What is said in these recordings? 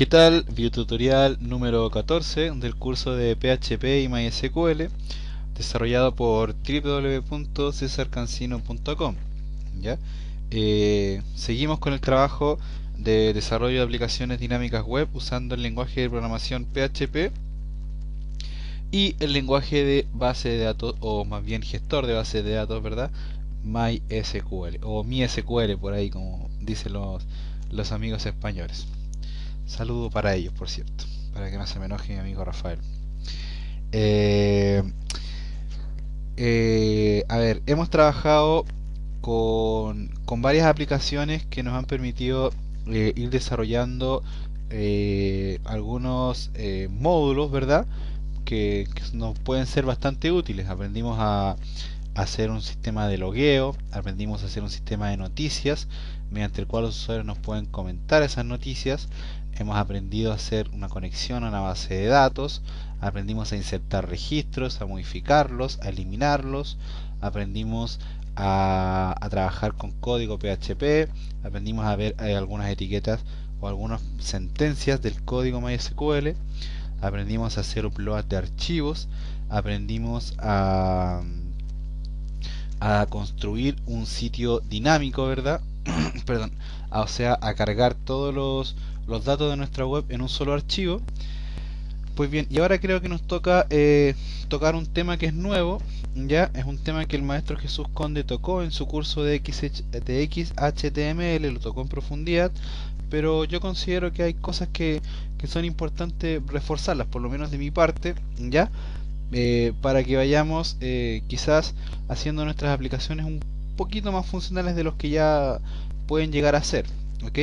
¿Qué tal? Videotutorial número 14 del curso de PHP y MySQL desarrollado por www.cesarcancino.com. ¿Ya? Seguimos con el trabajo de desarrollo de aplicaciones dinámicas web usando el lenguaje de programación PHP y el lenguaje de base de datos, o más bien gestor de base de datos, ¿verdad? MySQL o MySQL por ahí, como dicen los amigos españoles. Saludo para ellos, por cierto, para que no se me enoje mi amigo Rafael. Eh, a ver, hemos trabajado con varias aplicaciones que nos han permitido ir desarrollando algunos módulos, ¿verdad? Que nos pueden ser bastante útiles. Aprendimos a hacer un sistema de logueo, aprendimos a hacer un sistema de noticias mediante el cual los usuarios nos pueden comentar esas noticias. Hemos aprendido a hacer una conexión a una base de datos, aprendimos a insertar registros, a modificarlos, a eliminarlos, aprendimos a trabajar con código PHP, aprendimos a ver algunas etiquetas o algunas sentencias del código MySQL, aprendimos a hacer upload de archivos, aprendimos a construir un sitio dinámico, ¿verdad? Perdón, o sea, a cargar todos los datos de nuestra web en un solo archivo. Pues bien, y ahora creo que nos toca tocar un tema que es nuevo, ya es un tema que el maestro Jesús Conde tocó en su curso de XHTML, lo tocó en profundidad, pero yo considero que hay cosas que son importantes reforzarlas, por lo menos de mi parte, ya, para que vayamos quizás haciendo nuestras aplicaciones un poquito más funcionales de los que ya pueden llegar a ser, ¿ok?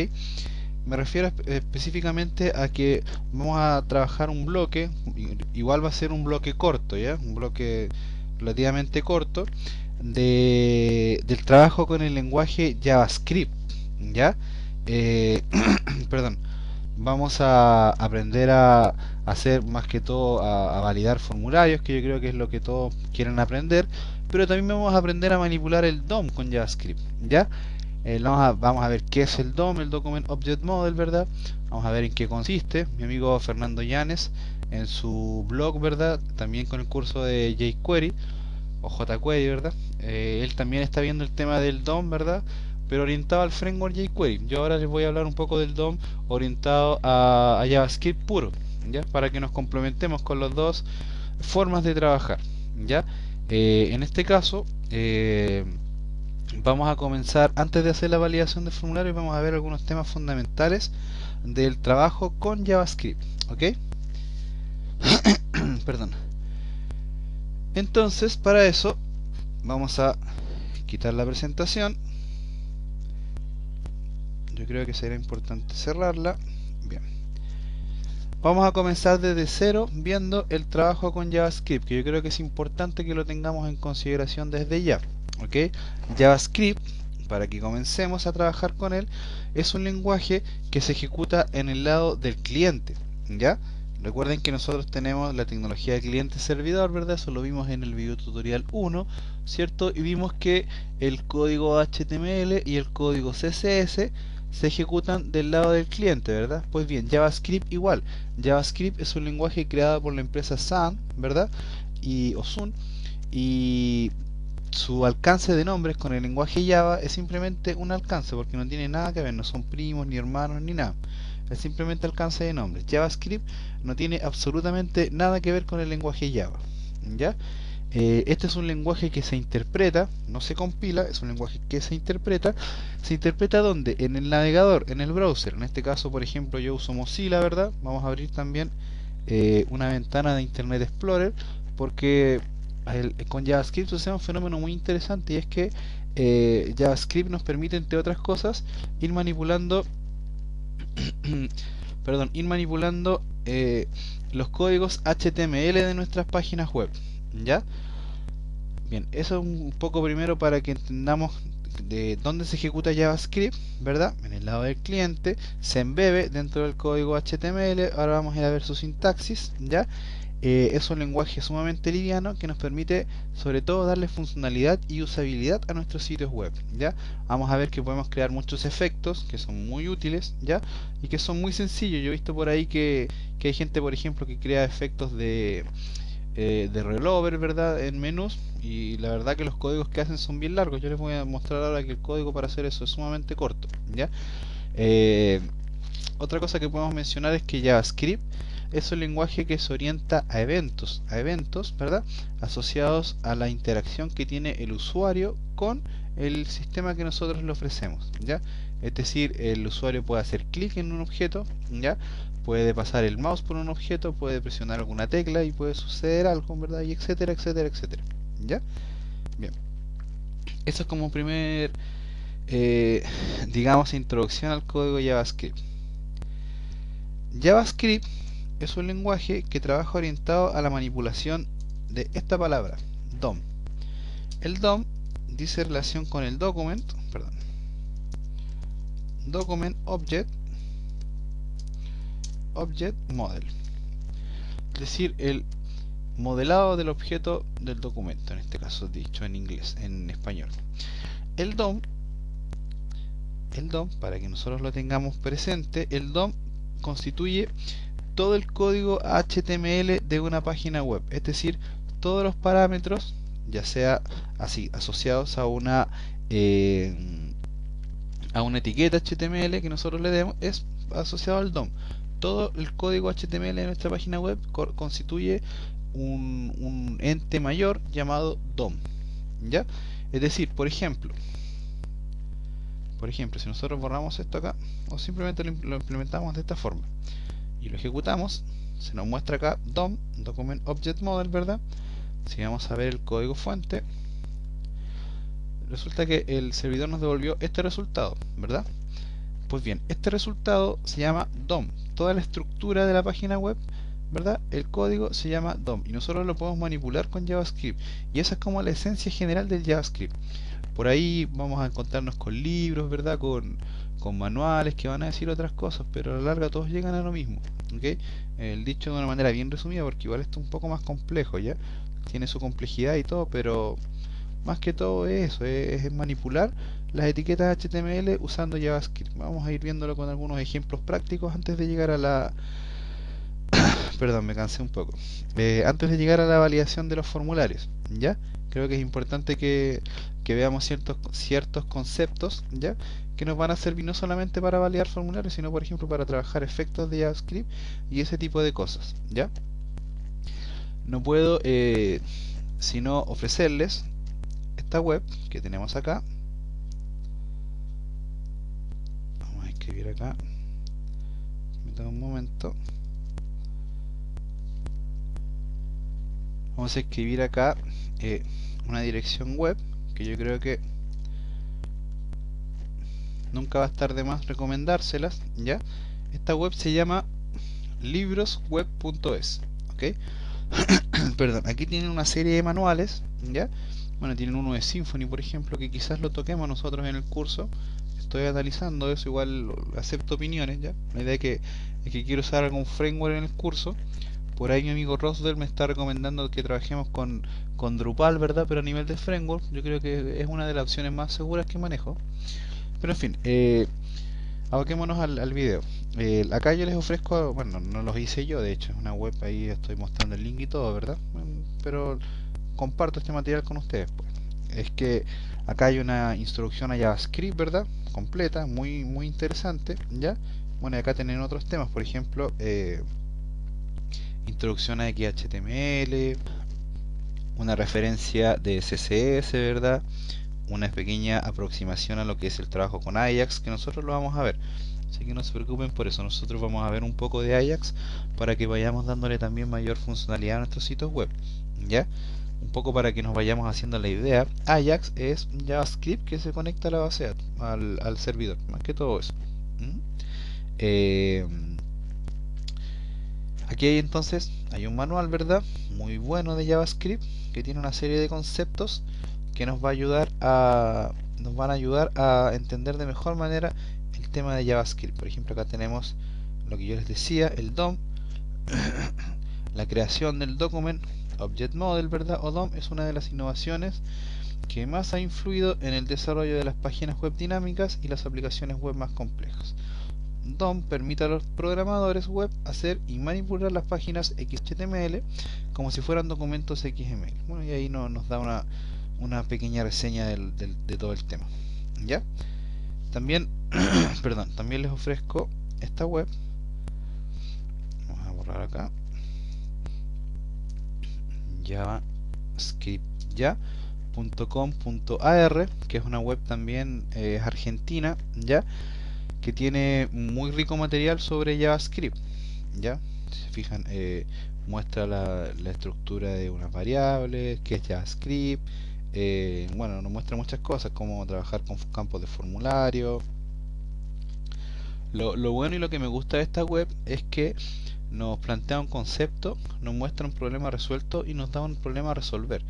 Me refiero específicamente a que vamos a trabajar un bloque, igual va a ser un bloque corto, ¿ya? Un bloque relativamente corto del trabajo con el lenguaje JavaScript, ¿ya? Perdón, vamos a aprender a hacer más que todo a validar formularios, que yo creo que es lo que todos quieren aprender, pero también vamos a aprender a manipular el DOM con JavaScript, ¿ya? Vamos a ver qué es el DOM, el Document Object Model, ¿verdad? Vamos a ver en qué consiste. Mi amigo Fernando Llanes en su blog, ¿verdad? También con el curso de jQuery o jQuery, ¿verdad? Él también está viendo el tema del DOM, ¿verdad? Pero orientado al framework jQuery. Yo ahora les voy a hablar un poco del DOM orientado a JavaScript puro, ¿ya? Para que nos complementemos con las dos formas de trabajar, ¿ya? En este caso, vamos a comenzar, antes de hacer la validación de formulario, vamos a ver algunos temas fundamentales del trabajo con JavaScript, ¿ok? Perdón. Entonces, para eso, vamos a quitar la presentación. Yo creo que será importante cerrarla. Bien. Vamos a comenzar desde cero viendo el trabajo con JavaScript, que yo creo que es importante que lo tengamos en consideración desde ya. ¿Ok? JavaScript, para que comencemos a trabajar con él, es un lenguaje que se ejecuta en el lado del cliente, ¿ya? Recuerden que nosotros tenemos la tecnología de cliente-servidor, ¿verdad? Eso lo vimos en el video tutorial 1, ¿cierto? Y vimos que el código HTML y el código CSS se ejecutan del lado del cliente, ¿verdad? Pues bien, JavaScript igual. JavaScript es un lenguaje creado por la empresa Sun, ¿verdad? O Sun, y su alcance de nombres con el lenguaje Java es simplemente un alcance, porque no tiene nada que ver, no son primos, ni hermanos, ni nada. Es simplemente alcance de nombres. JavaScript no tiene absolutamente nada que ver con el lenguaje Java, ¿ya? Este es un lenguaje que se interpreta, no se compila, es un lenguaje que se interpreta. ¿Se interpreta dónde? En el navegador, en el browser. En este caso, por ejemplo, yo uso Mozilla, ¿verdad? Vamos a abrir también una ventana de Internet Explorer, porque con JavaScript sucede un fenómeno muy interesante, y es que JavaScript nos permite, entre otras cosas, ir manipulando perdón, ir manipulando los códigos HTML de nuestras páginas web, ¿ya? Bien, eso es un poco primero para que entendamos de dónde se ejecuta JavaScript, ¿verdad? En el lado del cliente, se embebe dentro del código HTML. Ahora vamos a ir a ver su sintaxis, ¿ya? es un lenguaje sumamente liviano que nos permite sobre todo darle funcionalidad y usabilidad a nuestros sitios web, ¿ya? Vamos a ver que podemos crear muchos efectos que son muy útiles, ¿ya? Y que son muy sencillos. Yo he visto por ahí que hay gente, por ejemplo, que crea efectos de relover, ¿verdad? En menús, y la verdad que los códigos que hacen son bien largos. Yo les voy a mostrar ahora que el código para hacer eso es sumamente corto, ¿ya? Eh, Otra cosa que podemos mencionar es que JavaScript es un lenguaje que se orienta a eventos, ¿verdad? Asociados a la interacción que tiene el usuario con el sistema que nosotros le ofrecemos, ¿ya? Es decir, el usuario puede hacer clic en un objeto, ¿ya? Puede pasar el mouse por un objeto, puede presionar alguna tecla y puede suceder algo, ¿verdad? Y etcétera, etcétera, etcétera, ¿ya? Bien, eso es como primer, eh, digamos, introducción al código JavaScript. JavaScript es un lenguaje que trabaja orientado a la manipulación de esta palabra, DOM. El DOM dice relación con el document object model, es decir, el modelado del objeto del documento, en este caso dicho en inglés, en español. El DOM, para que nosotros lo tengamos presente, el DOM constituye todo el código HTML de una página web, es decir, todos los parámetros, ya sea así asociados a una etiqueta HTML que nosotros le demos, es asociado al DOM. Todo el código HTML de nuestra página web constituye un ente mayor llamado DOM, ¿ya? Es decir, por ejemplo, si nosotros borramos esto acá, o simplemente lo implementamos de esta forma y lo ejecutamos, se nos muestra acá DOM, Document Object Model, ¿verdad? Si vamos a ver el código fuente, resulta que el servidor nos devolvió este resultado, ¿verdad? Pues bien, este resultado se llama DOM. Toda la estructura de la página web, ¿verdad? El código se llama DOM y nosotros lo podemos manipular con JavaScript. Y esa es como la esencia general del JavaScript. Por ahí vamos a encontrarnos con libros, ¿verdad? Con manuales que van a decir otras cosas, pero a la larga todos llegan a lo mismo, ¿ok? El dicho de una manera bien resumida, porque igual esto es un poco más complejo, ¿ya? Tiene su complejidad y todo, pero más que todo eso, es manipular las etiquetas HTML usando JavaScript. Vamos a ir viéndolo con algunos ejemplos prácticos antes de llegar a la... Perdón, me cansé un poco. Antes de llegar a la validación de los formularios, ¿ya? Creo que es importante que veamos ciertos conceptos, ¿ya? Que nos van a servir no solamente para validar formularios, sino por ejemplo para trabajar efectos de JavaScript y ese tipo de cosas, ¿ya? No puedo sino ofrecerles esta web que tenemos acá. Vamos a escribir acá, me toma un momento. Vamos a escribir acá una dirección web que yo creo que nunca va a estar de más recomendárselas, ¿ya? Esta web se llama librosweb.es, ¿ok? Perdón, aquí tienen una serie de manuales, ¿ya? Bueno, tienen uno de Symfony, por ejemplo, que quizás lo toquemos nosotros en el curso. Estoy analizando eso, igual acepto opiniones, ¿ya? La idea es que quiero usar algún framework en el curso. Por ahí mi amigo Roswell me está recomendando que trabajemos con Drupal, ¿verdad? Pero a nivel de framework, yo creo que es una de las opciones más seguras que manejo. Pero en fin, aboquémonos al video. Acá yo les ofrezco, bueno, no los hice yo, de hecho, es una web, ahí estoy mostrando el link y todo, ¿verdad? Pero comparto este material con ustedes, pues. Es que acá hay una introducción a JavaScript, ¿verdad? Completa, muy interesante, ¿ya? Bueno, y acá tienen otros temas, por ejemplo, introducción a XHTML, una referencia de CSS, ¿verdad? Una pequeña aproximación a lo que es el trabajo con Ajax, que nosotros lo vamos a ver. Así que no se preocupen por eso, nosotros vamos a ver un poco de Ajax para que vayamos dándole también mayor funcionalidad a nuestros sitios web, ¿ya? Un poco para que nos vayamos haciendo la idea. Ajax es un JavaScript que se conecta a la base de datos, al servidor, más que todo eso. Aquí hay entonces, hay un manual, ¿verdad? Muy bueno de JavaScript, que tiene una serie de conceptos que nos van a ayudar a entender de mejor manera el tema de JavaScript. Por ejemplo, acá tenemos lo que yo les decía, el DOM. La creación del Document Object Model, ¿verdad? O DOM es una de las innovaciones que más ha influido en el desarrollo de las páginas web dinámicas y las aplicaciones web más complejas. DOM permite a los programadores web hacer y manipular las páginas XHTML como si fueran documentos XML. Bueno, y ahí nos da una pequeña reseña de todo el tema. ¿Ya? También, perdón, también les ofrezco esta web. Vamos a borrar acá. javascript.com.ar, que es una web también argentina, ya, que tiene muy rico material sobre JavaScript, ya. Si se fijan, muestra la estructura de unas variables, qué es JavaScript, bueno, nos muestra muchas cosas, como trabajar con campos de formulario. Lo bueno y lo que me gusta de esta web es que nos plantea un concepto, nos muestra un problema resuelto y nos da un problema a resolver.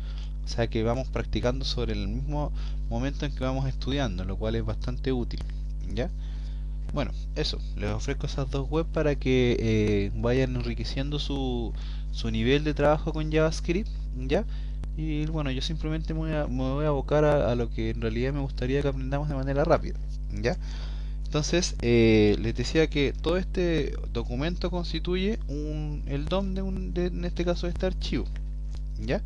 O sea que vamos practicando sobre el mismo momento en que vamos estudiando, lo cual es bastante útil. ¿Ya? Bueno, eso, les ofrezco esas dos webs para que vayan enriqueciendo su nivel de trabajo con JavaScript, ¿ya? Y bueno, yo simplemente me voy a abocar a lo que en realidad me gustaría que aprendamos de manera rápida, ¿ya? Entonces, les decía que todo este documento constituye el DOM en este caso de este archivo, ¿ya?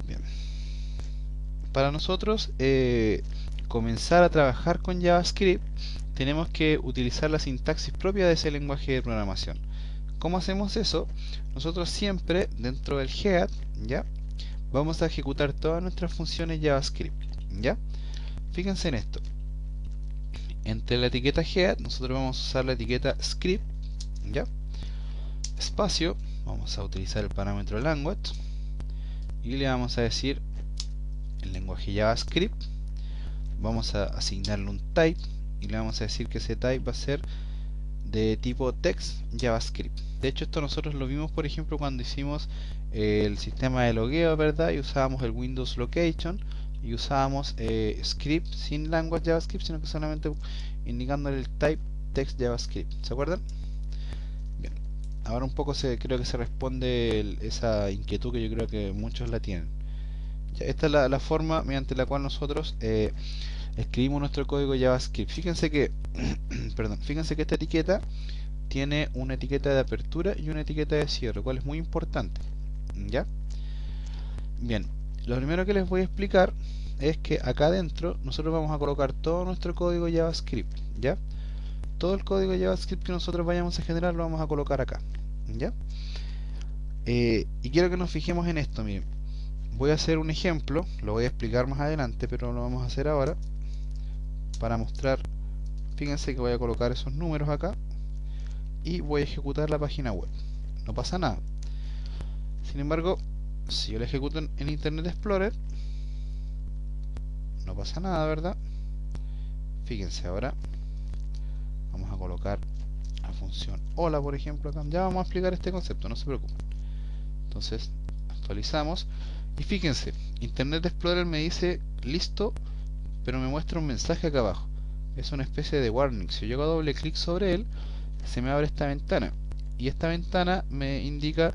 Bien. Para nosotros comenzar a trabajar con JavaScript, tenemos que utilizar la sintaxis propia de ese lenguaje de programación. ¿Cómo hacemos eso? Nosotros siempre dentro del head, ¿ya? Vamos a ejecutar todas nuestras funciones JavaScript, ¿ya? Fíjense en esto. Entre la etiqueta head nosotros vamos a usar la etiqueta script, ¿ya? Espacio, vamos a utilizar el parámetro language y le vamos a decir el lenguaje JavaScript. Vamos a asignarle un type y le vamos a decir que ese type va a ser de tipo text JavaScript. De hecho, esto nosotros lo vimos, por ejemplo, cuando hicimos el sistema de logueo, ¿verdad? Y usábamos el Windows Location y usábamos script sin language JavaScript, sino que solamente indicándole el type text JavaScript. ¿Se acuerdan? Bien. Ahora un poco creo que se responde esa inquietud que yo creo que muchos la tienen. Ya, esta es la forma mediante la cual nosotros escribimos nuestro código JavaScript. Fíjense que perdón, fíjense que esta etiqueta tiene una etiqueta de apertura y una etiqueta de cierre, lo cual es muy importante. ¿Ya? Bien, lo primero que les voy a explicar es que acá adentro nosotros vamos a colocar todo nuestro código JavaScript, ¿ya? Todo el código JavaScript que nosotros vayamos a generar lo vamos a colocar acá, ¿ya? Y quiero que nos fijemos en esto, miren. Voy a hacer un ejemplo, lo voy a explicar más adelante, pero lo vamos a hacer ahora para mostrar. Fíjense que voy a colocar esos números acá y voy a ejecutar la página web. No pasa nada. Sin embargo, si yo la ejecuto en Internet Explorer, no pasa nada, ¿verdad? Fíjense ahora. Vamos a colocar la función hola, por ejemplo, acá. Ya vamos a explicar este concepto, no se preocupen. Entonces, actualizamos. Y fíjense, Internet Explorer me dice listo, pero me muestra un mensaje acá abajo. Es una especie de warning. Si yo hago doble clic sobre él, se me abre esta ventana. Y esta ventana me indica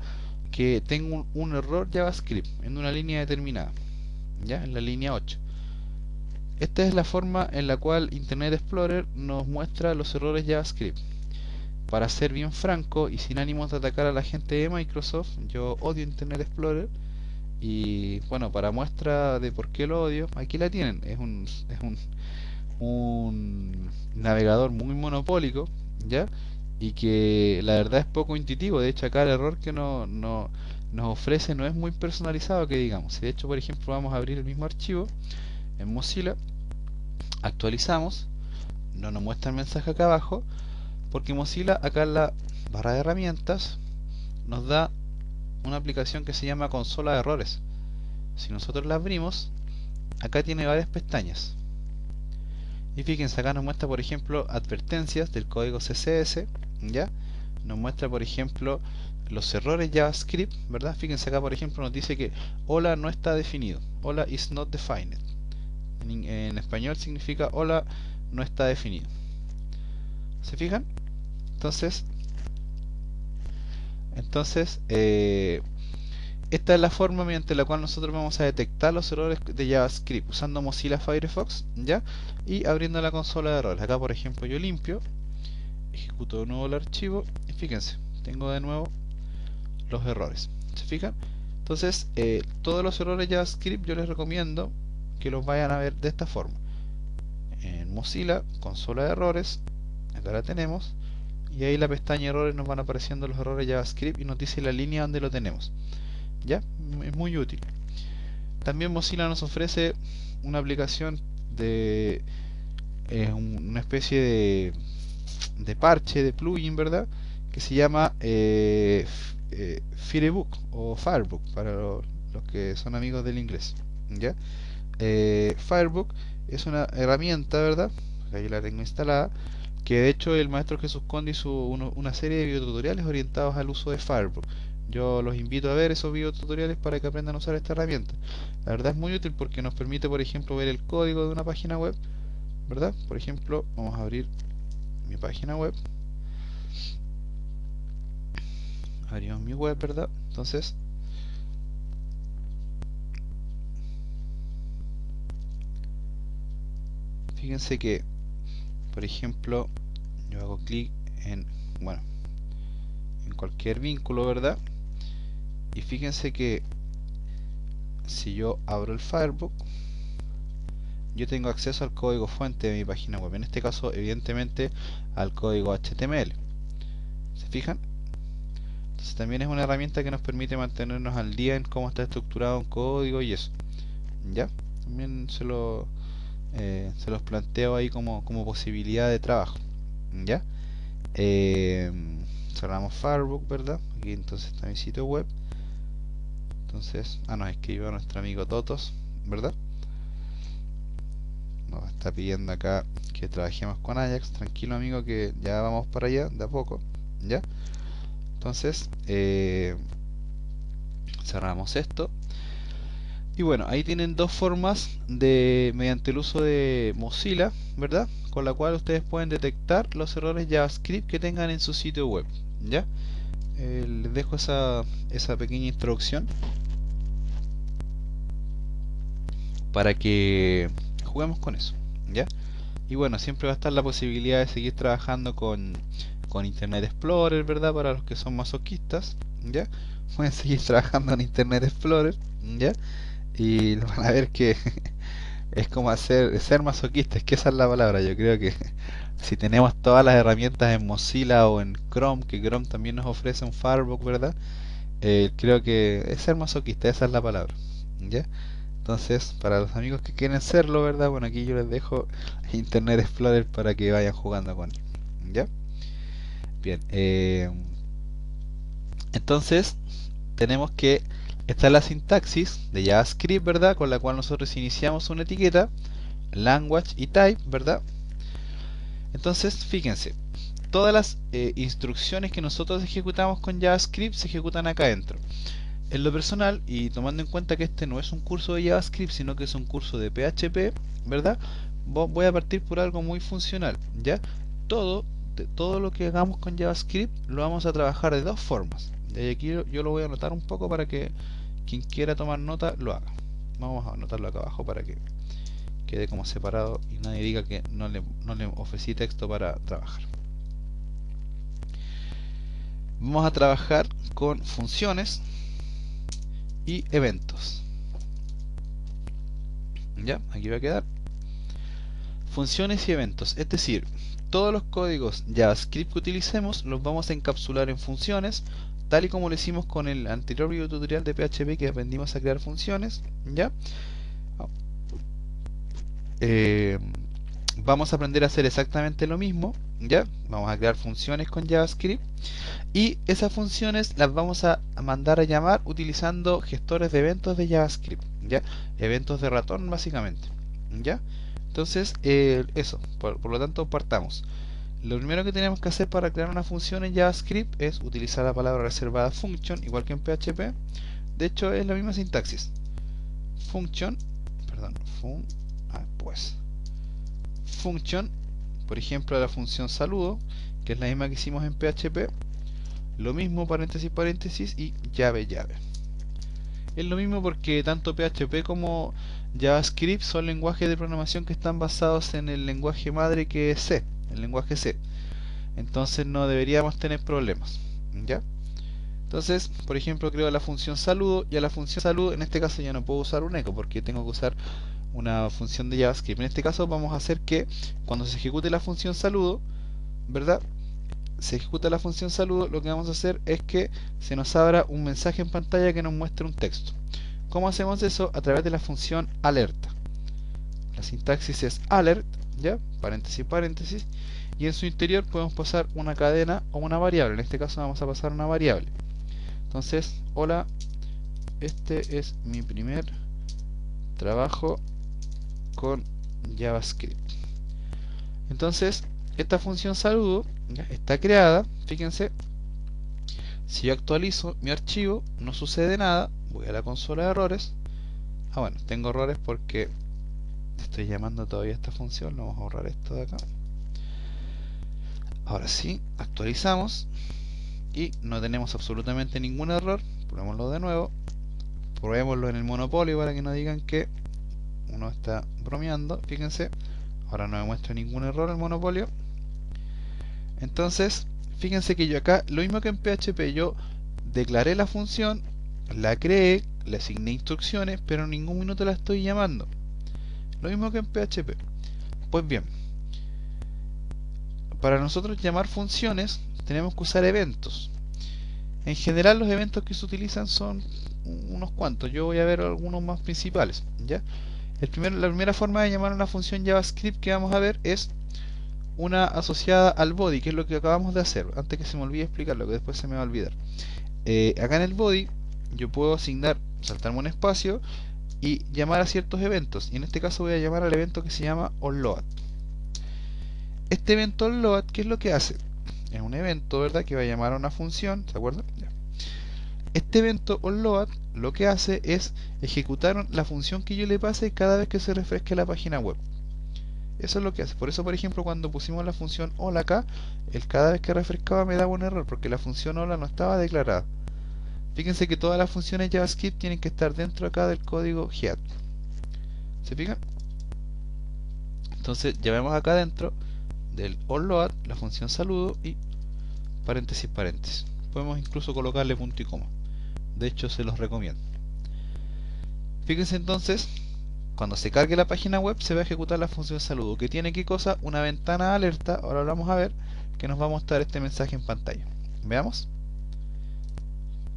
que tengo un error JavaScript en una línea determinada, ya en la línea 8. Esta es la forma en la cual Internet Explorer nos muestra los errores JavaScript. Para ser bien franco y sin ánimos de atacar a la gente de Microsoft, yo odio Internet Explorer. Y bueno, para muestra de por qué lo odio, aquí la tienen. Es un navegador muy monopólico, ¿ya? Y que la verdad es poco intuitivo. De hecho, acá el error que nos ofrece no es muy personalizado, que digamos. Si de hecho, por ejemplo, vamos a abrir el mismo archivo en Mozilla, actualizamos, no nos muestra el mensaje acá abajo, porque Mozilla acá en la barra de herramientas nos da una aplicación que se llama consola de errores. Si nosotros la abrimos, acá tiene varias pestañas. Y fíjense, acá nos muestra, por ejemplo, advertencias del código CSS, ¿ya? Nos muestra, por ejemplo, los errores JavaScript, ¿verdad? Fíjense acá, por ejemplo, nos dice que hola no está definido. Hola is not defined. En español significa hola no está definido. ¿Se fijan? Entonces, Entonces, esta es la forma mediante la cual nosotros vamos a detectar los errores de JavaScript usando Mozilla Firefox, ¿ya? Y abriendo la consola de errores. Acá, por ejemplo, yo limpio, ejecuto de nuevo el archivo y fíjense, tengo de nuevo los errores. ¿Se fijan? Entonces, todos los errores de JavaScript yo les recomiendo que los vayan a ver de esta forma. En Mozilla, consola de errores, acá la tenemos, y ahí la pestaña errores nos van apareciendo los errores de JavaScript y nos dice la línea donde lo tenemos. ¿Ya? Es muy útil. También Mozilla nos ofrece una aplicación de una especie de parche, de plugin, ¿verdad? Que se llama Firebook o Firebook para los que son amigos del inglés. ¿Ya? Firebook es una herramienta, ¿verdad? Ahí la tengo instalada, que de hecho el maestro Jesús Conde hizo una serie de videotutoriales orientados al uso de Firebook. Yo los invito a ver esos videotutoriales para que aprendan a usar esta herramienta. La verdad es muy útil porque nos permite, por ejemplo, ver el código de una página web, ¿verdad? Por ejemplo, vamos a abrir mi página web. Abrimos mi web, ¿verdad? Entonces, fíjense que, por ejemplo, yo hago clic en, bueno, en cualquier vínculo, ¿verdad? Y fíjense que si yo abro el Firebook, yo tengo acceso al código fuente de mi página web. En este caso, evidentemente, al código HTML. ¿Se fijan? Entonces también es una herramienta que nos permite mantenernos al día en cómo está estructurado un código y eso. ¿Ya? También se los planteo ahí como posibilidad de trabajo. ¿Ya? Cerramos Firebook, ¿verdad? Aquí entonces está mi sitio web. Entonces, nos escribió nuestro amigo Totos, ¿verdad? Nos está pidiendo acá que trabajemos con Ajax. Tranquilo, amigo, que ya vamos para allá de a poco. ¿Ya? Entonces, cerramos esto. Y bueno, ahí tienen dos formas de, mediante el uso de Mozilla, ¿verdad? Con la cual ustedes pueden detectar los errores JavaScript que tengan en su sitio web. ¿Ya? Les dejo esa pequeña introducción para que juguemos con eso. ¿Ya? Y bueno, siempre va a estar la posibilidad de seguir trabajando con Internet Explorer, ¿verdad? Para los que son masoquistas, ¿ya? Pueden seguir trabajando en Internet Explorer, ¿ya? Y van a ver que es como ser masoquista, es que esa es la palabra. Yo creo que si tenemos todas las herramientas en Mozilla o en Chrome, que Chrome también nos ofrece un Firefox, ¿verdad? Creo que es ser masoquista, esa es la palabra, ¿ya? Entonces, para los amigos que quieren serlo, ¿verdad? Bueno, aquí yo les dejo Internet Explorer para que vayan jugando con él, ¿ya? Bien, entonces tenemos que esta es la sintaxis de JavaScript, ¿verdad? Con la cual nosotros iniciamos una etiqueta, language y type, ¿verdad? Entonces, fíjense, todas las instrucciones que nosotros ejecutamos con JavaScript se ejecutan acá adentro. En lo personal, y tomando en cuenta que este no es un curso de JavaScript, sino que es un curso de PHP, ¿verdad? Voy a partir por algo muy funcional, ¿ya? Todo lo que hagamos con JavaScript lo vamos a trabajar de dos formas. Y aquí yo lo voy a anotar un poco para que quien quiera tomar nota lo haga. Vamos a anotarlo acá abajo para que quede como separado y nadie diga que no le ofrecí texto para trabajar. Vamos a trabajar con funciones y eventos. Ya, aquí va a quedar funciones y eventos, es decir, todos los códigos JavaScript que utilicemos los vamos a encapsular en funciones, tal y como lo hicimos con el anterior video tutorial de PHP que aprendimos a crear funciones. Ya, vamos a aprender a hacer exactamente lo mismo. Ya, vamos a crear funciones con JavaScript y esas funciones las vamos a mandar a llamar utilizando gestores de eventos de JavaScript, ya, eventos de ratón básicamente, ya. Entonces, eso, por lo tanto partamos. Lo primero que tenemos que hacer para crear una función en JavaScript es utilizar la palabra reservada function, igual que en PHP. De hecho es la misma sintaxis. Function, perdón, function, por ejemplo la función saludo, que es la misma que hicimos en PHP, Lo mismo, paréntesis, paréntesis y llave, llave. Es lo mismo porque tanto PHP como JavaScript son lenguajes de programación que están basados en el lenguaje madre que es C, el lenguaje C. Entonces no deberíamos tener problemas, ¿ya? Entonces, por ejemplo, creo la función saludo, y a la función saludo en este caso ya no puedo usar un echo porque tengo que usar una función de JavaScript. En este caso vamos a hacer que cuando se ejecute la función saludo, ¿verdad? Se ejecuta la función saludo, lo que vamos a hacer es que se nos abra un mensaje en pantalla que nos muestre un texto. ¿Cómo hacemos eso? A través de la función alerta. La sintaxis es alert, ¿ya? Paréntesis, paréntesis, y en su interior podemos pasar una cadena o una variable. En este caso vamos a pasar una variable. Entonces, hola, este es mi primer trabajo con JavaScript. Entonces, esta función saludo ¿ya? Está creada. Fíjense, si yo actualizo mi archivo, no sucede nada. Voy a la consola de errores. Bueno, tengo errores porque estoy llamando todavía a esta función. Vamos a borrar esto de acá. Ahora sí, actualizamos y no tenemos absolutamente ningún error. Probémoslo de nuevo. Probémoslo en el monopolio para que no digan que uno está bromeando. Fíjense, ahora no me muestra ningún error el monopolio. Entonces, fíjense que yo acá, lo mismo que en PHP, yo declaré la función, la creé, le asigné instrucciones, pero en ningún minuto la estoy llamando. Lo mismo que en PHP. Pues bien, para nosotros llamar funciones tenemos que usar eventos. En general los eventos que se utilizan son unos cuantos. Yo voy a ver algunos más principales, ¿ya? La primera forma de llamar una función JavaScript que vamos a ver es una asociada al body, que es lo que acabamos de hacer. Antes que se me olvide explicarlo, que después se me va a olvidar. Acá en el body yo puedo asignar, saltarme un espacio y llamar a ciertos eventos. Y en este caso voy a llamar al evento que se llama onload. Este evento onload, ¿qué es lo que hace? Es un evento, ¿verdad? Que va a llamar a una función, ¿se acuerdan? Ya. Este evento onload lo que hace es ejecutar la función que yo le pase cada vez que se refresque la página web. Eso es lo que hace. Por eso, por ejemplo, cuando pusimos la función hola acá, cada vez que refrescaba me daba un error porque la función hola no estaba declarada. Fíjense que todas las funciones JavaScript tienen que estar dentro acá del código head. ¿Se fijan? Entonces ya vemos acá dentro del onload la función saludo y paréntesis, paréntesis. Podemos incluso colocarle punto y coma. De hecho, se los recomiendo. Fíjense entonces, cuando se cargue la página web se va a ejecutar la función saludo, que tiene ¿qué cosa? Una ventana de alerta. Ahora lo vamos a ver, que nos va a mostrar este mensaje en pantalla. Veamos.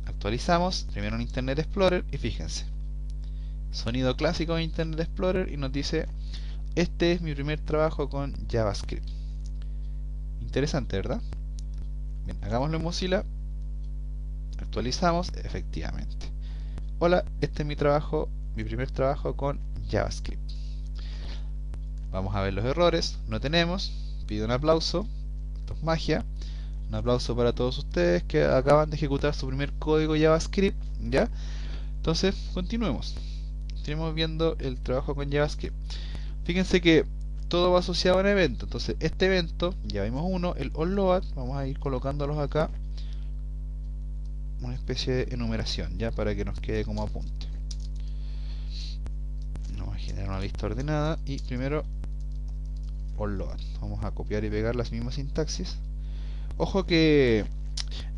Actualizamos, primero en Internet Explorer y fíjense. Sonido clásico de Internet Explorer y nos dice, este es mi primer trabajo con JavaScript. Interesante, ¿verdad? Bien, hagámoslo en Mozilla. Actualizamos, efectivamente. Hola, este es mi primer trabajo con JavaScript. Vamos a ver los errores, no tenemos. Pido un aplauso, esto es magia. Un aplauso para todos ustedes que acaban de ejecutar su primer código JavaScript, ¿ya? Entonces, continuemos. Estamos viendo el trabajo con JavaScript. Fíjense que todo va asociado a un evento. Entonces, este evento, ya vimos uno, el onload, vamos a ir colocándolos acá. Una especie de enumeración, ya para que nos quede como apunte. Vamos a generar una lista ordenada y primero onload. Vamos a copiar y pegar las mismas sintaxis. Ojo que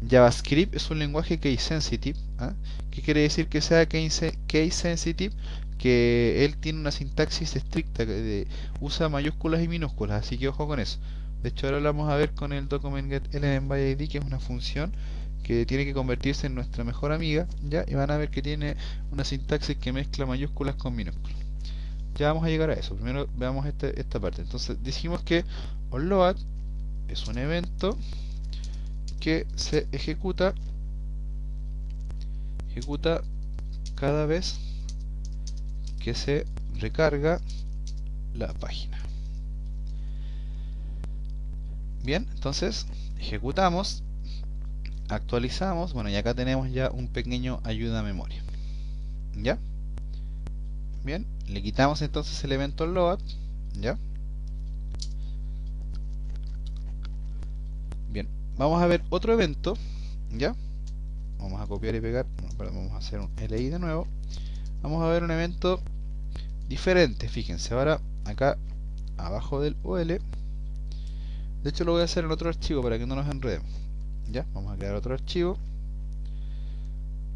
JavaScript es un lenguaje case sensitive. ¿Ah? ¿Qué quiere decir que sea case sensitive? Que él tiene una sintaxis estricta, que usa mayúsculas y minúsculas, así que ojo con eso. De hecho ahora lo vamos a ver con el document_get_element_by_id, que es una función que tiene que convertirse en nuestra mejor amiga, ¿ya? Y van a ver que tiene una sintaxis que mezcla mayúsculas con minúsculas. Ya vamos a llegar a eso. Primero veamos esta parte. Entonces dijimos que onload es un evento que se ejecuta cada vez que se recarga la página. Bien, entonces ejecutamos, actualizamos, bueno, y acá tenemos ya un pequeño ayuda a memoria. ¿Ya? Bien, le quitamos entonces el evento load, ¿ya? Bien, vamos a ver otro evento ¿Ya? Vamos a copiar y pegar. No, perdón, vamos a hacer un LI de nuevo. Vamos a ver un evento diferente. Fíjense, ahora acá abajo del OL. De hecho lo voy a hacer en otro archivo para que no nos enredemos. Ya, vamos a crear otro archivo.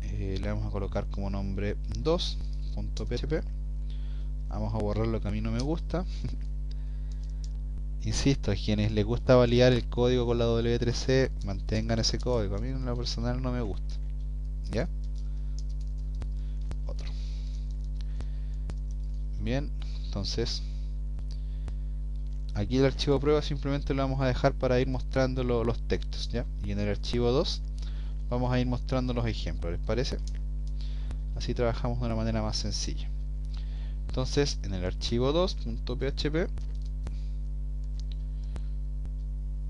Le vamos a colocar como nombre 2.php. Vamos a borrar lo que a mí no me gusta. Insisto, a quienes les gusta validar el código con la W3C, mantengan ese código. A mí en lo personal no me gusta. ¿Ya? Otro. Bien, entonces aquí el archivo prueba simplemente lo vamos a dejar para ir mostrando los textos, ¿ya? Y en el archivo 2 vamos a ir mostrando los ejemplos, ¿les parece? Así trabajamos de una manera más sencilla. Entonces, en el archivo 2.php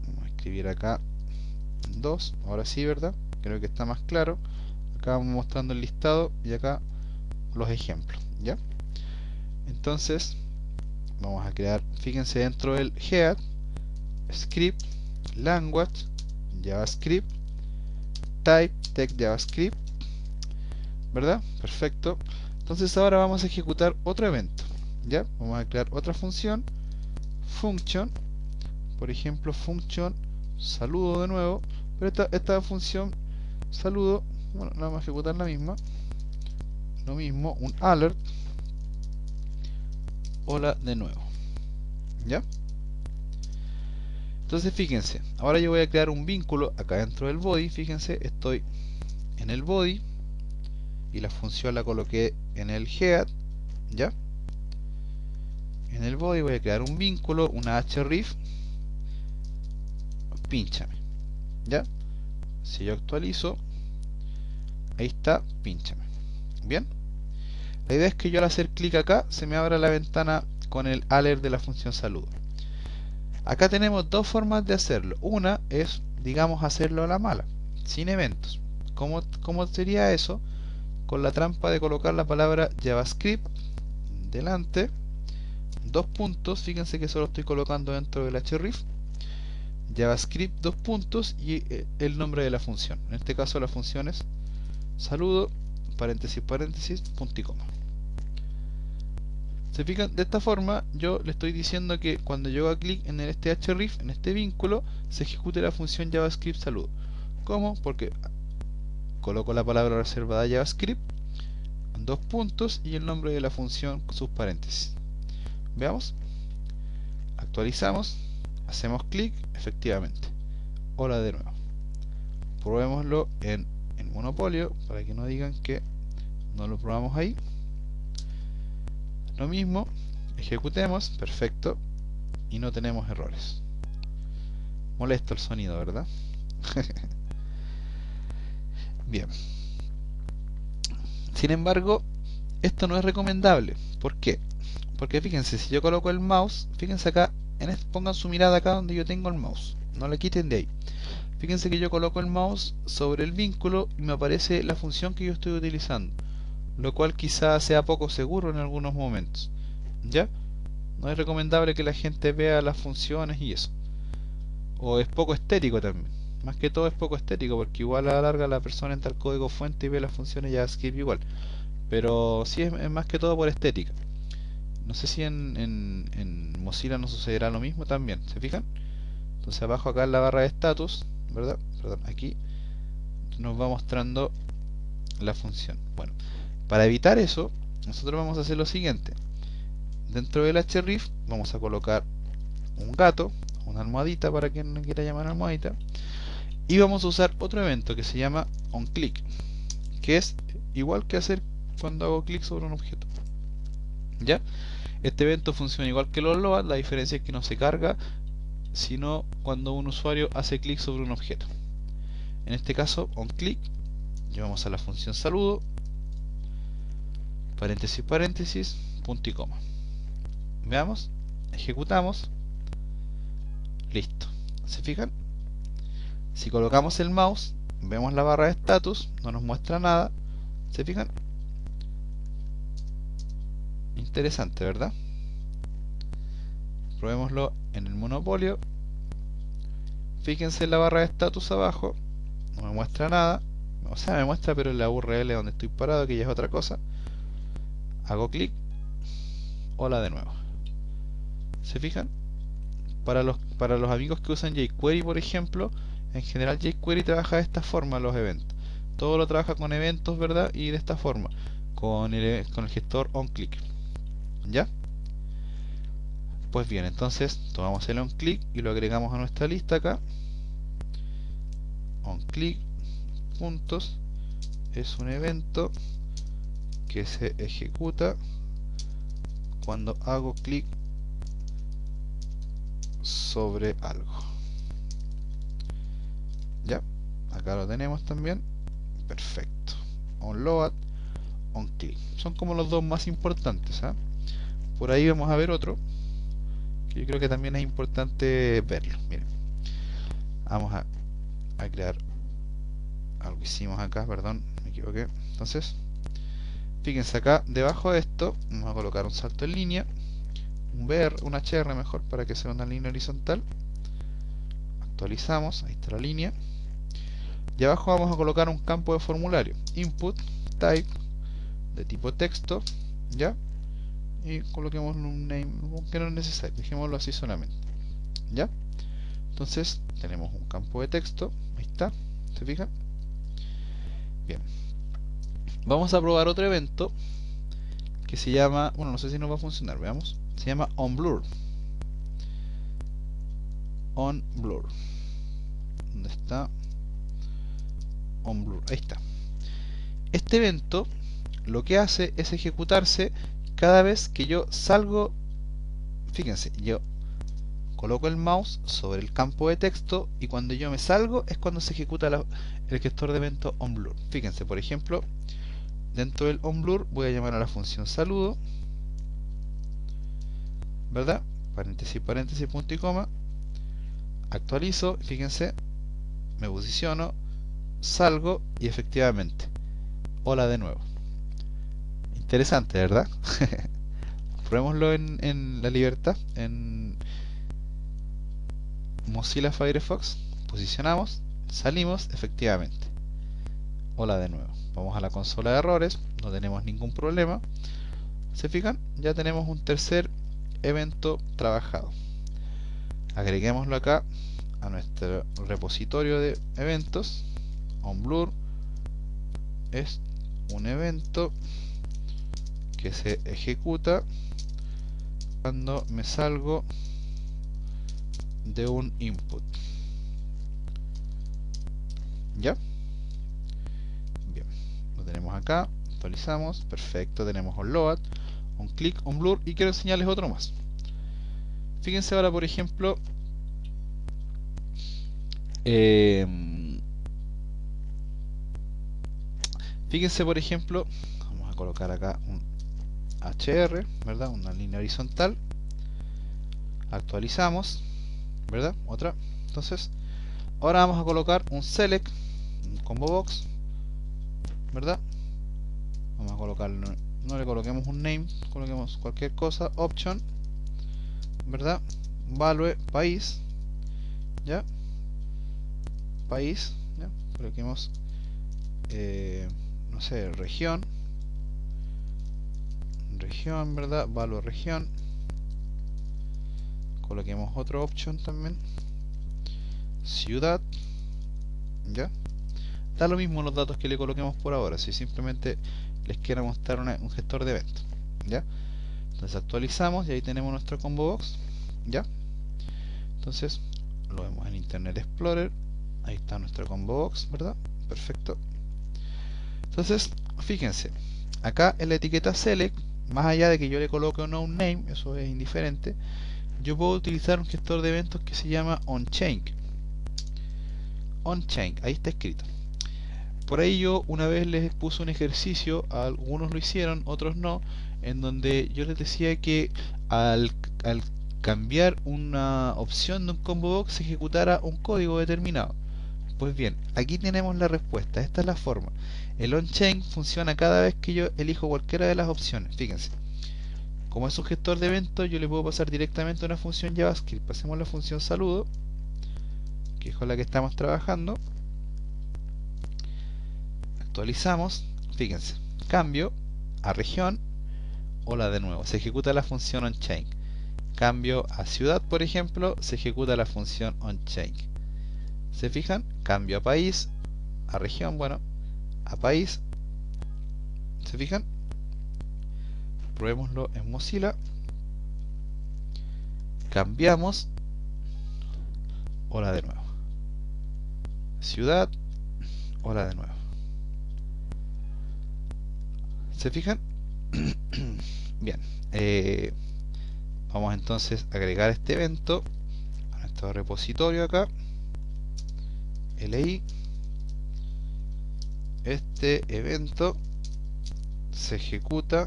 vamos a escribir acá 2, ahora sí, ¿verdad? Creo que está más claro. Acá vamos mostrando el listado y acá los ejemplos, ¿ya? Entonces, vamos a crear, fíjense dentro del head, script, language, JavaScript, type, text JavaScript, ¿verdad? Perfecto. Entonces ahora vamos a ejecutar otro evento, ¿ya? Vamos a crear otra función, function, por ejemplo, function saludo de nuevo, pero esta función saludo, bueno, la vamos a ejecutar la misma, lo mismo, un alert, hola de nuevo, ¿ya? Entonces fíjense, ahora yo voy a crear un vínculo acá dentro del body. Fíjense, estoy en el body y la función la coloqué en el head, ¿ya? En el body voy a crear un vínculo, una href, pínchame, ¿ya? Si yo actualizo, ahí está, pínchame. Bien, la idea es que yo al hacer clic acá se me abra la ventana con el alert de la función saludo. Acá tenemos dos formas de hacerlo. Una es, digamos, hacerlo a la mala, sin eventos. ¿Cómo sería eso? Con la trampa de colocar la palabra JavaScript delante, dos puntos, fíjense que solo estoy colocando dentro del href, JavaScript, dos puntos y el nombre de la función. En este caso la función es saludo, paréntesis, paréntesis, punto y coma. Se fijan, de esta forma yo le estoy diciendo que cuando yo haga clic en este href, en este vínculo, se ejecute la función JavaScript saludo. ¿Cómo? Porque coloco la palabra reservada JavaScript, dos puntos y el nombre de la función con sus paréntesis. Veamos, actualizamos, hacemos clic, efectivamente, hola de nuevo. Probémoslo en Monopolio para que no digan que no lo probamos ahí. Lo mismo, ejecutemos, perfecto, y no tenemos errores. Molesto el sonido, ¿verdad? Bien. Sin embargo, esto no es recomendable. ¿Por qué? Porque fíjense, si yo coloco el mouse, fíjense acá, pongan su mirada acá donde yo tengo el mouse, no le quiten de ahí. Fíjense que yo coloco el mouse sobre el vínculo y me aparece la función que yo estoy utilizando, lo cual quizás sea poco seguro en algunos momentos, ¿ya? No es recomendable que la gente vea las funciones y eso. O es poco estético también. Más que todo es poco estético, porque igual a la larga la persona entra al código fuente y ve las funciones JavaScript igual. Pero sí es más que todo por estética. No sé si en Mozilla no sucederá lo mismo también, ¿se fijan? Entonces abajo acá en la barra de status, ¿verdad? Perdón, aquí nos va mostrando la función. Bueno, para evitar eso, nosotros vamos a hacer lo siguiente. Dentro del href vamos a colocar un gato, una almohadita para quien no quiera llamar almohadita, y vamos a usar otro evento que se llama onClick, que es igual que hacer cuando hago clic sobre un objeto, ¿ya? Este evento funciona igual que los load, la diferencia es que no se carga sino cuando un usuario hace clic sobre un objeto. En este caso, onClick, llevamos a la función saludo, paréntesis, paréntesis, punto y coma. Veamos, ejecutamos, listo. ¿Se fijan? Si colocamos el mouse, vemos la barra de status, no nos muestra nada. ¿Se fijan? Interesante, ¿verdad? Probémoslo en el Monopolio. Fíjense en la barra de status abajo, no me muestra nada, o sea, me muestra pero en la URL donde estoy parado, que ya es otra cosa. Hago clic, hola de nuevo. ¿Se fijan? Para los amigos que usan jQuery, por ejemplo, en general jQuery trabaja de esta forma los eventos. Todo lo trabaja con eventos, ¿verdad? Y de esta forma, con el gestor onClick. ¿Ya? Pues bien, entonces tomamos el onClick y lo agregamos a nuestra lista acá. OnClick, puntos, es un evento que se ejecuta cuando hago clic sobre algo. Ya, acá lo tenemos también. Perfecto. OnLoad, OnClick. Son como los dos más importantes, ¿eh? Por ahí vamos a ver otro que yo creo que también es importante verlo. Miren, vamos a crear algo que hicimos acá, perdón, me equivoqué. Entonces, fíjense acá, debajo de esto, vamos a colocar un salto en línea, un BR, un HR mejor, para que sea una línea horizontal. Actualizamos, ahí está la línea. Y abajo vamos a colocar un campo de formulario, input, type, de tipo texto, ¿ya? Y coloquemos un name, que no es necesario, dejémoslo así solamente, ¿ya? Entonces, tenemos un campo de texto, ahí está, ¿se fijan? Bien. Vamos a probar otro evento que se llama, bueno, no sé si nos va a funcionar, veamos. Se llama onBlur. onBlur. ¿Dónde está? onBlur, ahí está. Este evento lo que hace es ejecutarse cada vez que yo salgo. Fíjense, yo coloco el mouse sobre el campo de texto y cuando yo me salgo es cuando se ejecuta el gestor de evento onBlur. Fíjense, por ejemplo, dentro del onBlur voy a llamar a la función saludo, ¿verdad? Paréntesis, paréntesis, punto y coma. Actualizo, fíjense, me posiciono, salgo y efectivamente, hola de nuevo. Interesante, ¿verdad? Probémoslo en la libertad, en Mozilla Firefox, posicionamos, salimos, efectivamente, hola de nuevo. Vamos a la consola de errores, no tenemos ningún problema. ¿Se fijan? Ya tenemos un tercer evento trabajado. Agreguémoslo acá a nuestro repositorio de eventos. onBlur es un evento que se ejecuta cuando me salgo de un input. ¿Ya? Bien, lo tenemos acá, actualizamos, perfecto, tenemos onLoad, onClick, onBlur y quiero enseñarles otro más. Fíjense ahora, por ejemplo, fíjense, por ejemplo, vamos a colocar acá un HR, ¿verdad? Una línea horizontal. Actualizamos, ¿verdad? Otra. Entonces, ahora vamos a colocar un select, un combo box, ¿verdad? Vamos a colocarlo, no le coloquemos un name, coloquemos cualquier cosa, option, ¿verdad? Value, país, ¿ya? País, ¿ya? Coloquemos, no sé, región, ¿verdad? Value región. Coloquemos otro option también, ciudad, ¿ya? Da lo mismo los datos que le coloquemos por ahora, si simplemente les quiero mostrar un gestor de eventos, ¿ya? Entonces actualizamos y ahí tenemos nuestro combo box, ¿ya? Entonces lo vemos en Internet Explorer, ahí está nuestro combo box, ¿verdad? Perfecto. Entonces, fíjense, acá en la etiqueta select, más allá de que yo le coloque o no un name, eso es indiferente, yo puedo utilizar un gestor de eventos que se llama onChain. onChain, ahí está escrito. Por ahí yo una vez les puse un ejercicio, algunos lo hicieron, otros no, en donde yo les decía que al cambiar una opción de un combo box se ejecutara un código determinado. Pues bien, aquí tenemos la respuesta, esta es la forma. El onChain funciona cada vez que yo elijo cualquiera de las opciones, fíjense. Como es un gestor de eventos, yo le puedo pasar directamente a una función JavaScript. Pasemos la función saludo, que es con la que estamos trabajando. Actualizamos, fíjense, cambio a región, hola de nuevo, se ejecuta la función onChain. Cambio a ciudad, por ejemplo, se ejecuta la función onChain. ¿Se fijan? Cambio a país, a región, bueno, a país. ¿Se fijan? Probémoslo en Mozilla. Cambiamos, hola de nuevo. Ciudad, hola de nuevo. ¿Se fijan? Bien. Vamos entonces a agregar este evento a nuestro repositorio acá. LI. Este evento se ejecuta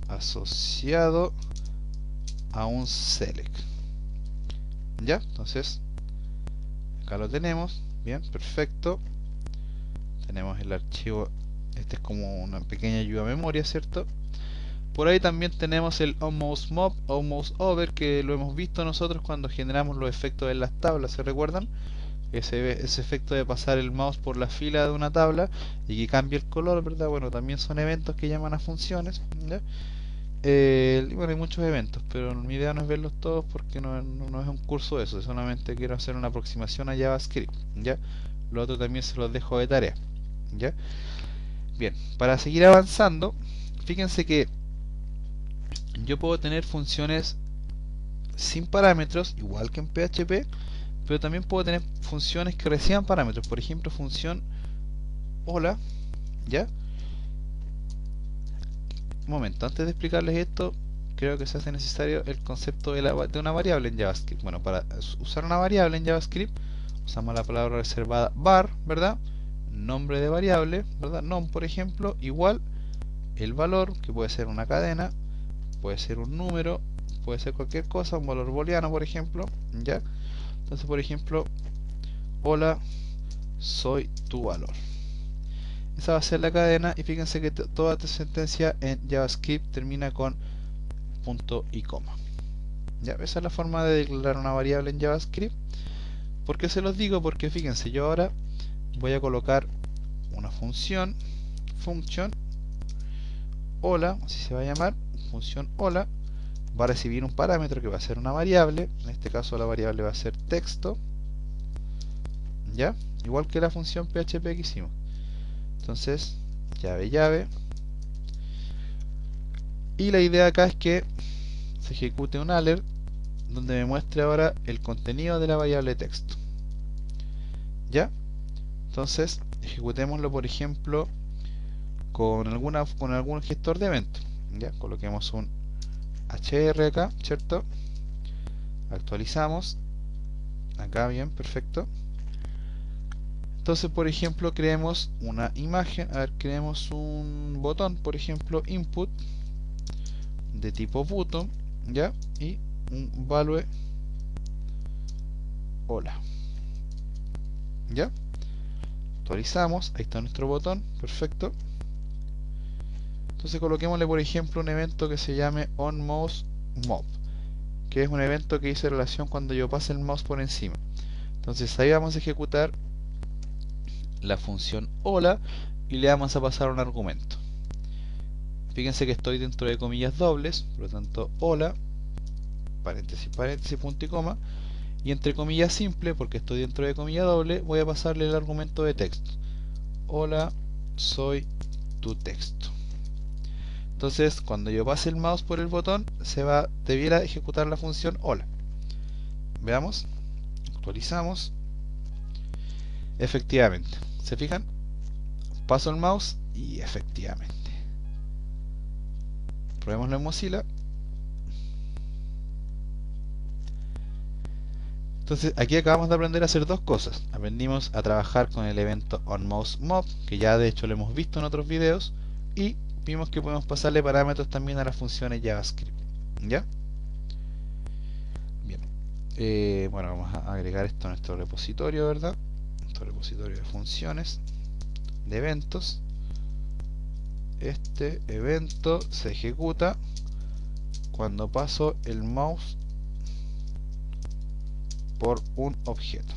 asociado a un select. Ya, entonces acá lo tenemos. Bien, perfecto. Tenemos el archivo. Este es como una pequeña ayuda a memoria, ¿cierto? Por ahí también tenemos el onMouseMob o onMouseOver, que lo hemos visto nosotros cuando generamos los efectos en las tablas, ¿se recuerdan? Ese efecto de pasar el mouse por la fila de una tabla y que cambie el color, ¿verdad? Bueno, también son eventos que llaman a funciones, ¿ya? Bueno, hay muchos eventos, pero mi idea no es verlos todos porque no es un curso de eso, solamente quiero hacer una aproximación a JavaScript, ¿ya? Lo otro también se los dejo de tarea, ¿ya? Bien, para seguir avanzando, fíjense que yo puedo tener funciones sin parámetros, igual que en PHP, pero también puedo tener funciones que reciban parámetros. Por ejemplo, función hola, ¿ya? Un momento, antes de explicarles esto, creo que se hace necesario el concepto de una variable en JavaScript. Bueno, para usar una variable en JavaScript, usamos la palabra reservada var, ¿verdad? Nombre de variable, ¿verdad? Nom, por ejemplo, igual el valor, que puede ser una cadena, puede ser un número, puede ser cualquier cosa, un valor booleano, por ejemplo, ¿ya? Entonces, por ejemplo, hola, soy tu valor. Esa va a ser la cadena, y fíjense que toda sentencia en JavaScript termina con punto y coma. ¿Ya? Esa es la forma de declarar una variable en JavaScript. ¿Por qué se los digo? Porque fíjense, yo ahora voy a colocar una función, function, hola, así se va a llamar, función hola, va a recibir un parámetro que va a ser una variable, en este caso la variable va a ser texto, ¿ya? Igual que la función PHP que hicimos. Entonces, llave, y la idea acá es que se ejecute un alert donde me muestre ahora el contenido de la variable texto, ¿ya? Entonces, ejecutémoslo, por ejemplo, con algún gestor de eventos, ¿ya? Coloquemos un HR acá, ¿cierto? Actualizamos acá, bien, perfecto. Entonces, por ejemplo, creemos una imagen, a ver, creemos un botón, por ejemplo, input de tipo button, ¿ya? Y un value hola, ¿ya? Actualizamos, ahí está nuestro botón, perfecto. Entonces coloquémosle, por ejemplo, un evento que se llame onMouseMob, que es un evento que dice relación cuando yo pase el mouse por encima. Entonces ahí vamos a ejecutar la función hola y le vamos a pasar un argumento. Fíjense que estoy dentro de comillas dobles, por lo tanto hola, paréntesis, paréntesis, punto y coma, y entre comillas simple, porque estoy dentro de comilla doble, voy a pasarle el argumento de texto. Hola, soy tu texto. Entonces, cuando yo pase el mouse por el botón, debiera ejecutar la función hola. Veamos, actualizamos. Efectivamente, ¿se fijan? Paso el mouse y efectivamente. Probémoslo en Mozilla. Entonces, aquí acabamos de aprender a hacer dos cosas. Aprendimos a trabajar con el evento onMouseMob, que ya de hecho lo hemos visto en otros videos, y vimos que podemos pasarle parámetros también a las funciones JavaScript. ¿Ya? Bien. Bueno, vamos a agregar esto a nuestro repositorio, ¿verdad? Nuestro repositorio de funciones, de eventos. Este evento se ejecuta cuando paso el mouse por un objeto,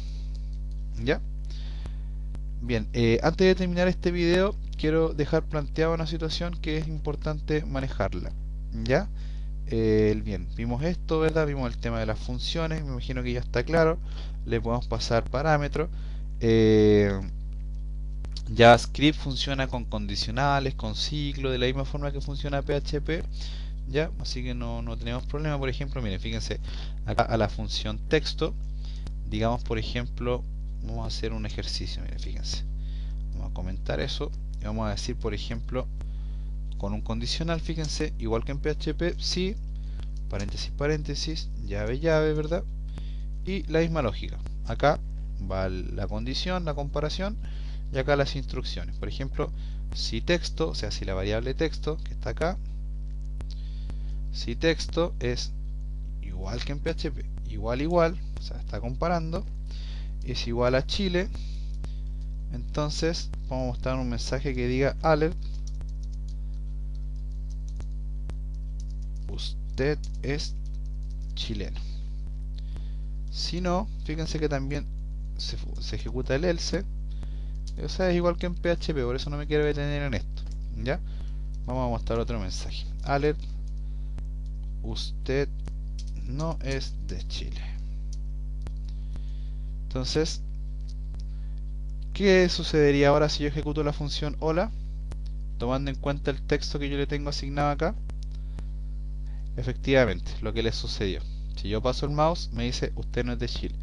¿ya? Bien, antes de terminar este video, quiero dejar planteada una situación que es importante manejarla. ¿Ya? Bien, vimos esto, ¿verdad? Vimos el tema de las funciones, me imagino que ya está claro. Le podemos pasar parámetros. Eh, JavaScript funciona con condicionales, con ciclos, de la misma forma que funciona PHP. ¿Ya? Así que no tenemos problema. Por ejemplo, miren, fíjense, acá a la función texto, digamos, por ejemplo, vamos a hacer un ejercicio, miren, fíjense. Vamos a comentar eso y vamos a decir, por ejemplo, con un condicional, fíjense, igual que en PHP, sí, paréntesis, paréntesis, llave, llave, ¿verdad? Y la misma lógica. Acá va la condición, la comparación, y acá las instrucciones. Por ejemplo, si texto, o sea, si la variable texto, que está acá, si texto es igual que en PHP, igual, o sea, está comparando, es igual a Chile, entonces vamos a mostrar un mensaje que diga alert, usted es chileno. Si no, fíjense que también se ejecuta el else, o sea, es igual que en PHP, por eso no me quiero detener en esto. ¿Ya? Vamos a mostrar otro mensaje. Alert, usted no es de Chile. Entonces, ¿qué sucedería ahora si yo ejecuto la función hola? Tomando en cuenta el texto que yo le tengo asignado acá. Efectivamente, lo que le sucedió. Si yo paso el mouse, me dice usted no es de Chile.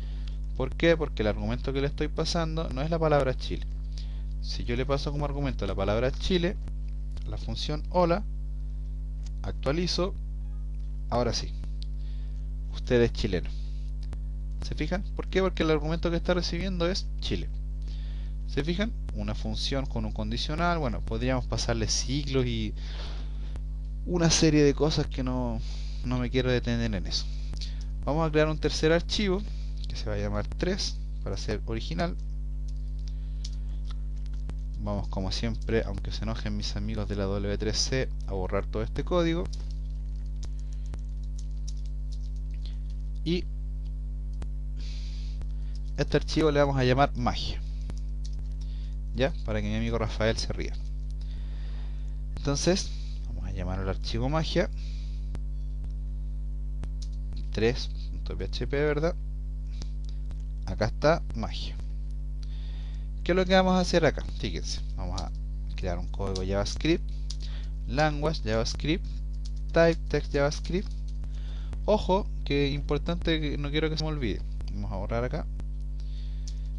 ¿Por qué? Porque el argumento que le estoy pasando no es la palabra Chile. Si yo le paso como argumento la palabra Chile, la función hola, actualizo, ahora sí, usted es chileno. ¿Se fijan? ¿Por qué? Porque el argumento que está recibiendo es Chile. ¿Se fijan? Una función con un condicional, bueno, podríamos pasarle ciclos y una serie de cosas que no me quiero detener en eso. Vamos a crear un tercer archivo que se va a llamar 3 para ser original. Vamos, como siempre, aunque se enojen mis amigos de la W3C, a borrar todo este código. Y este archivo le vamos a llamar magia. ¿Ya? Para que mi amigo Rafael se ría. Entonces, vamos a llamar al archivo magia 3.php, ¿verdad? Acá está magia. ¿Qué es lo que vamos a hacer acá? Fíjense, vamos a crear un código JavaScript, language JavaScript, type text JavaScript. Ojo, que importante, que no quiero que se me olvide. Vamos a borrar acá.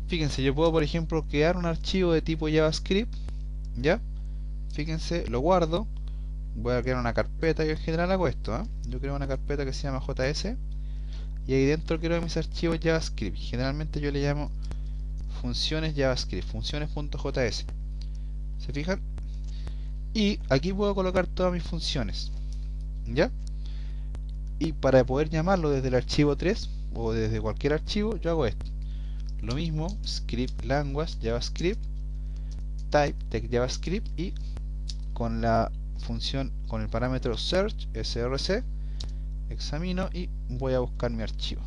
Fíjense, yo puedo, por ejemplo, crear un archivo de tipo JavaScript, ¿ya? Fíjense, lo guardo, voy a crear una carpeta, yo en general hago esto, ¿eh? Yo creo una carpeta que se llama JS y ahí dentro creo mis archivos JavaScript. Generalmente yo le llamo funciones JavaScript, funciones.js. ¿Se fijan? Y aquí puedo colocar todas mis funciones, ¿ya? Y para poder llamarlo desde el archivo 3 o desde cualquier archivo, yo hago esto. Lo mismo, script language JavaScript, type text JavaScript y con la función, con el parámetro search, src, examino y voy a buscar mi archivo.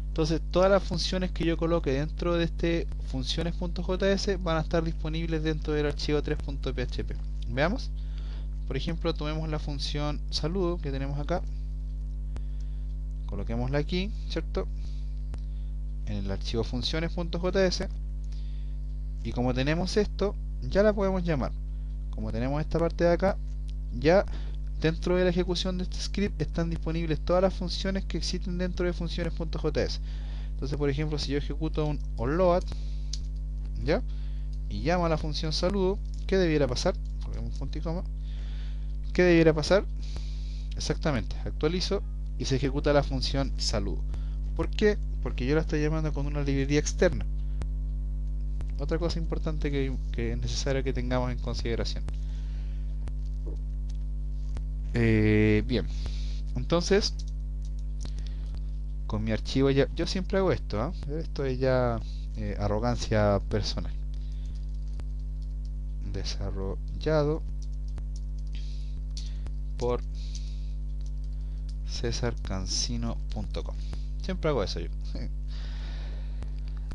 Entonces todas las funciones que yo coloque dentro de este funciones.js van a estar disponibles dentro del archivo 3.php. Veamos. Por ejemplo, tomemos la función saludo que tenemos acá, coloquémosla aquí, ¿cierto? En el archivo funciones.js, y como tenemos esto, ya la podemos llamar. Como tenemos esta parte de acá, ya dentro de la ejecución de este script están disponibles todas las funciones que existen dentro de funciones.js. Entonces, por ejemplo, si yo ejecuto un onload, ¿ya? Y llamo a la función saludo, ¿qué debiera pasar? Ponemos un punto y coma. ¿Qué debiera pasar? Exactamente, actualizo y se ejecuta la función saludo. ¿Por qué? Porque yo la estoy llamando con una librería externa. Otra cosa importante que es necesario que tengamos en consideración. Bien, entonces con mi archivo ya, yo siempre hago esto, ¿eh? Esto es ya arrogancia personal. Desarrollado por cesarcancino.com. Siempre hago eso yo.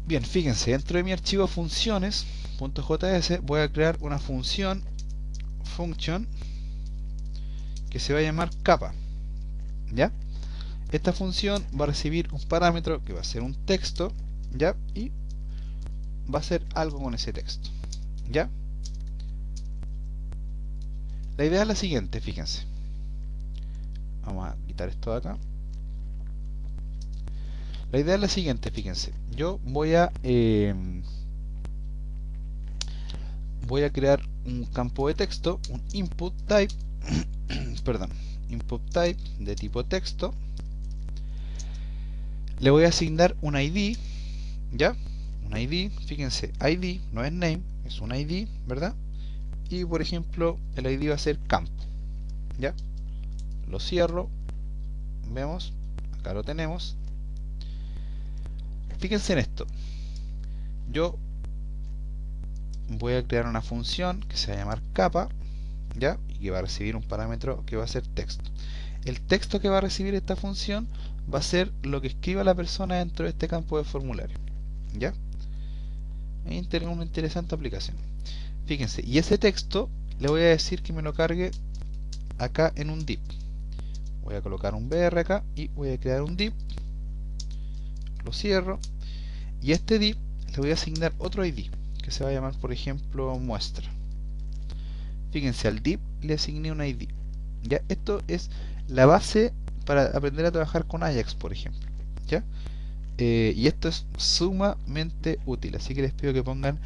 Bien, fíjense, dentro de mi archivo funciones.js voy a crear una función que se va a llamar capa, ¿ya? Esta función va a recibir un parámetro que va a ser un texto, ¿ya? Y va a hacer algo con ese texto, ¿ya? La idea es la siguiente, fíjense. Vamos a quitar esto de acá. La idea es la siguiente, fíjense. Yo voy a crear un campo de texto, un input type, perdón, input type de tipo texto. Le voy a asignar un ID, ¿ya? Un ID, fíjense, ID no es name, es un ID, ¿verdad? Y por ejemplo, el ID va a ser campo, ¿ya? Lo cierro, vemos, acá lo tenemos. Fíjense en esto. Yo voy a crear una función que se va a llamar capa, ¿ya? Y que va a recibir un parámetro que va a ser texto. El texto que va a recibir esta función va a ser lo que escriba la persona dentro de este campo de formulario, ¿ya? Es una interesante aplicación. Fíjense, y ese texto le voy a decir que me lo cargue acá en un div. Voy a colocar un BR acá y voy a crear un div. Lo cierro. Y a este div le voy a asignar otro ID que se va a llamar, por ejemplo, muestra. Fíjense, al div le asigné un ID. ¿Ya? Esto es la base para aprender a trabajar con Ajax, por ejemplo, ¿ya? Y esto es sumamente útil, así que les pido que pongan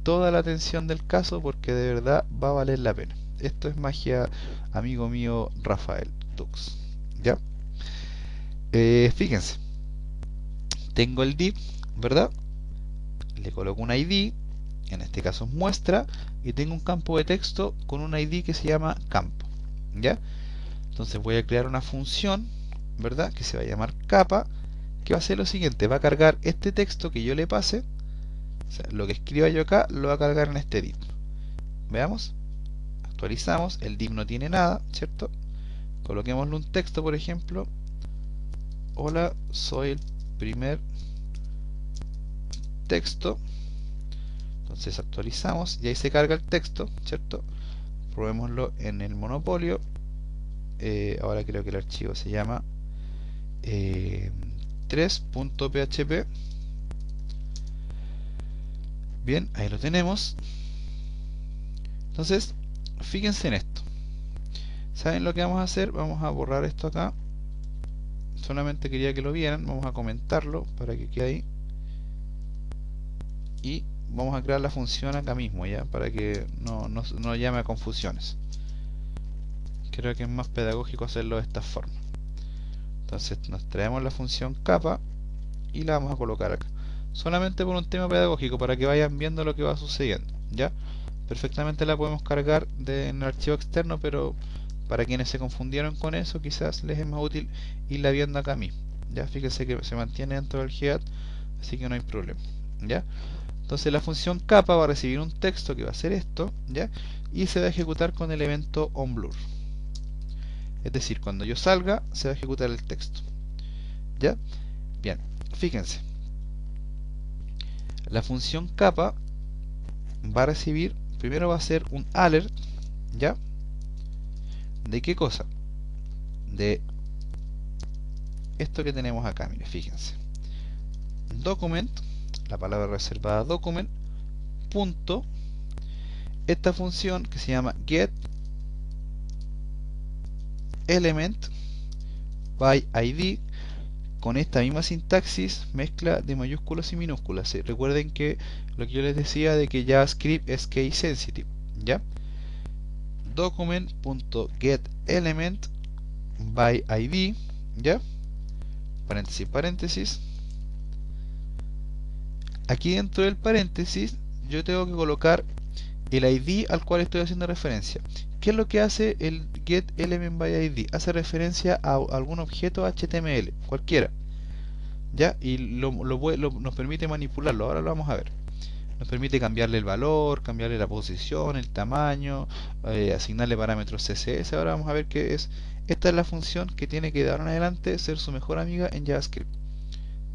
toda la atención del caso porque de verdad va a valer la pena. Esto es magia, amigo mío Rafael Tux, ¿ya? Fíjense, tengo el div, ¿verdad? Le coloco un ID, en este caso es muestra, y tengo un campo de texto con un ID que se llama campo, ¿ya? Entonces voy a crear una función, ¿verdad? Que se va a llamar capa, que va a hacer lo siguiente, va a cargar este texto que yo le pase, o sea, lo que escriba yo acá lo va a cargar en este div. Veamos, actualizamos, el div no tiene nada, ¿cierto? Coloquémosle un texto, por ejemplo, hola, soy el primer texto. Entonces actualizamos y ahí se carga el texto, ¿cierto? Probémoslo en el monopolio. Ahora creo que el archivo se llama 3.php. Bien, ahí lo tenemos. Entonces, fíjense en esto. ¿Saben lo que vamos a hacer? Vamos a borrar esto acá. Solamente quería que lo vieran. Vamos a comentarlo para que quede ahí. Y vamos a crear la función acá mismo, ya, para que no llame a confusiones. Creo que es más pedagógico hacerlo de esta forma. Entonces nos traemos la función capa y la vamos a colocar acá. Solamente por un tema pedagógico, para que vayan viendo lo que va sucediendo, ¿ya? Perfectamente la podemos cargar en el archivo externo, pero para quienes se confundieron con eso, quizás les es más útil irla viendo acá mismo, ¿ya? Fíjense que se mantiene dentro del head, así que no hay problema, ¿ya? Entonces la función capa va a recibir un texto que va a ser esto, ¿ya? Y se va a ejecutar con el evento onBlur. Es decir, cuando yo salga, se va a ejecutar el texto, ¿ya? Bien, fíjense. La función capa va a recibir, primero va a ser un alert, ¿ya? ¿De qué cosa? De esto que tenemos acá, mire, fíjense. Document, la palabra reservada document, punto, esta función que se llama get element by id, con esta misma sintaxis, mezcla de mayúsculas y minúsculas. ¿Sí? Recuerden que lo que yo les decía de que JavaScript es case sensitive, ¿ya? Document.getElement by id, ¿ya? Paréntesis, paréntesis. Aquí dentro del paréntesis yo tengo que colocar el ID al cual estoy haciendo referencia. ¿Qué es lo que hace el getElementById? Hace referencia a algún objeto HTML, cualquiera, ¿ya? Y nos permite manipularlo. Ahora lo vamos a ver. Nos permite cambiarle el valor, cambiarle la posición, el tamaño, asignarle parámetros CSS. Ahora vamos a ver qué es. Esta es la función que tiene que de ahora en adelante ser su mejor amiga en JavaScript,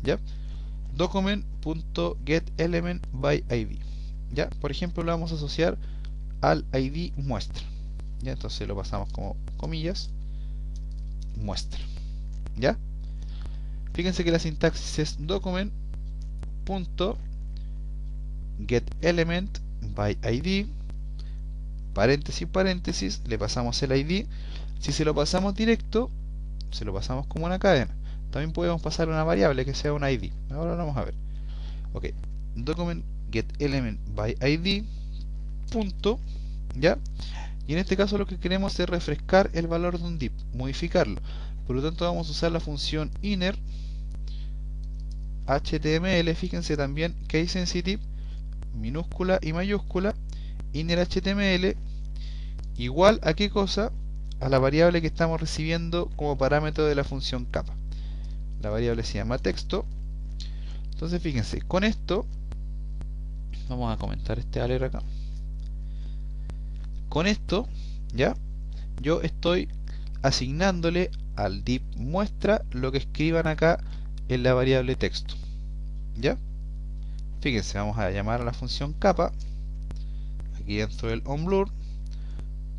¿ya? document.getElementById. Ya, por ejemplo, lo vamos a asociar al ID muestra. Ya, entonces lo pasamos como comillas muestra. Ya, fíjense que la sintaxis es document.getElementById, paréntesis, paréntesis, le pasamos el ID. Si se lo pasamos directo, se lo pasamos como una cadena. También podemos pasar una variable que sea un ID. Ahora lo vamos a ver. Ok, document get element by ID punto, ya, y en este caso lo que queremos es refrescar el valor de un div, modificarlo. Por lo tanto vamos a usar la función inner html. Fíjense también case sensitive, minúscula y mayúscula, inner html igual a qué cosa, a la variable que estamos recibiendo como parámetro de la función capa. La variable se llama texto. Entonces fíjense, con esto vamos a comentar este alert acá. Con esto, ya, yo estoy asignándole al div muestra lo que escriban acá en la variable texto. Ya, fíjense, vamos a llamar a la función capa aquí dentro del onBlur.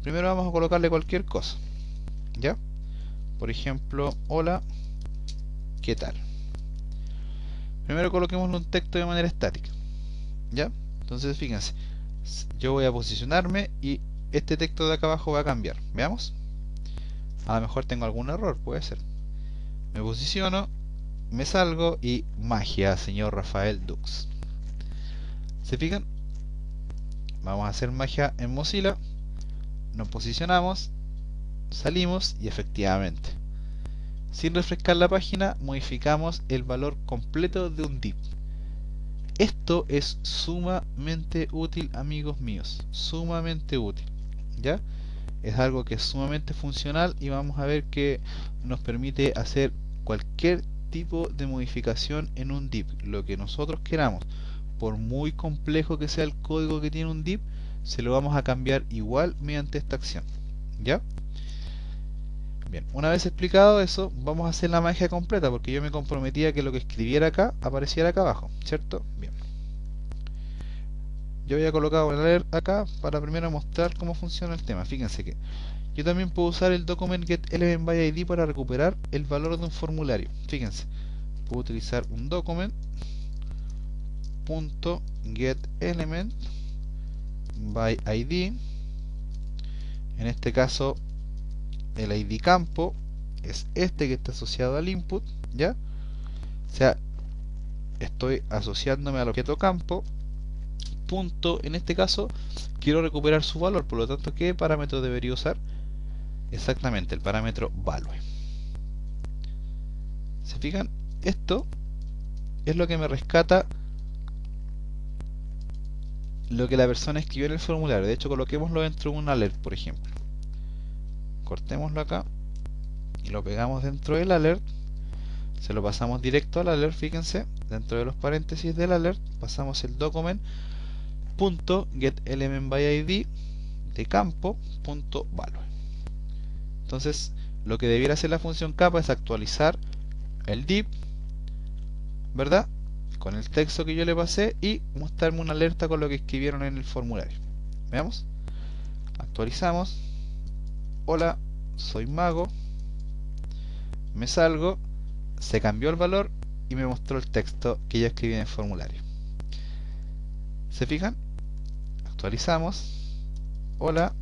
Primero vamos a colocarle cualquier cosa, ya, por ejemplo, hola, ¿qué tal? Primero coloquémosle un texto de manera estática, ya. Entonces fíjense, yo voy a posicionarme y este texto de acá abajo va a cambiar. Veamos. A lo mejor tengo algún error, puede ser. Me posiciono, me salgo y magia, señor Rafael Dux. ¿Se fijan? Vamos a hacer magia en Mozilla. Nos posicionamos, salimos y efectivamente, sin refrescar la página, modificamos el valor completo de un div. Esto es sumamente útil, amigos míos, sumamente útil, ¿ya? Es algo que es sumamente funcional y vamos a ver que nos permite hacer cualquier tipo de modificación en un div, lo que nosotros queramos. Por muy complejo que sea el código que tiene un div, se lo vamos a cambiar igual mediante esta acción, ¿ya? Bien, una vez explicado eso, vamos a hacer la magia completa, porque yo me comprometía que lo que escribiera acá apareciera acá abajo, ¿cierto? Bien. Yo había colocado el alert acá para primero mostrar cómo funciona el tema. Fíjense que yo también puedo usar el document get element by ID para recuperar el valor de un formulario. Fíjense, puedo utilizar un document .get element by ID. En este caso el ID campo es este que está asociado al input, ¿ya? O sea, estoy asociándome al objeto campo, punto, en este caso quiero recuperar su valor, por lo tanto, ¿qué parámetro debería usar? Exactamente, el parámetro value. ¿Se fijan? Esto es lo que me rescata lo que la persona escribió en el formulario. De hecho, coloquémoslo dentro de un alert, por ejemplo. Cortémoslo acá y lo pegamos dentro del alert. Se lo pasamos directo al alert, fíjense, dentro de los paréntesis del alert pasamos el document.getElementById de campo.value. Entonces, lo que debiera hacer la función capa es actualizar el div, ¿verdad?, con el texto que yo le pasé y mostrarme una alerta con lo que escribieron en el formulario. Veamos. Actualizamos. Hola, soy Mago. Me salgo. Se cambió el valor y me mostró el texto que yo escribí en el formulario. ¿Se fijan? Actualizamos. Hola,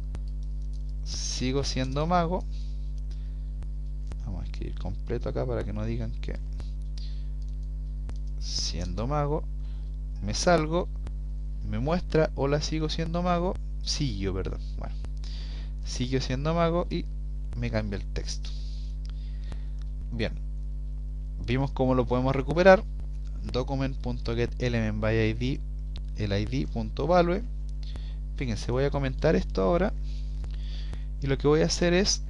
sigo siendo Mago. Vamos a escribir completo acá para que no digan que siendo Mago. Me salgo, me muestra hola, sigo siendo Mago. Siguió, perdón. Bueno, siguió siendo Mago y me cambia el texto. Bien, vimos cómo lo podemos recuperar. Document.getElementById, el id.value. Fíjense, voy a comentar esto ahora y lo que voy a hacer es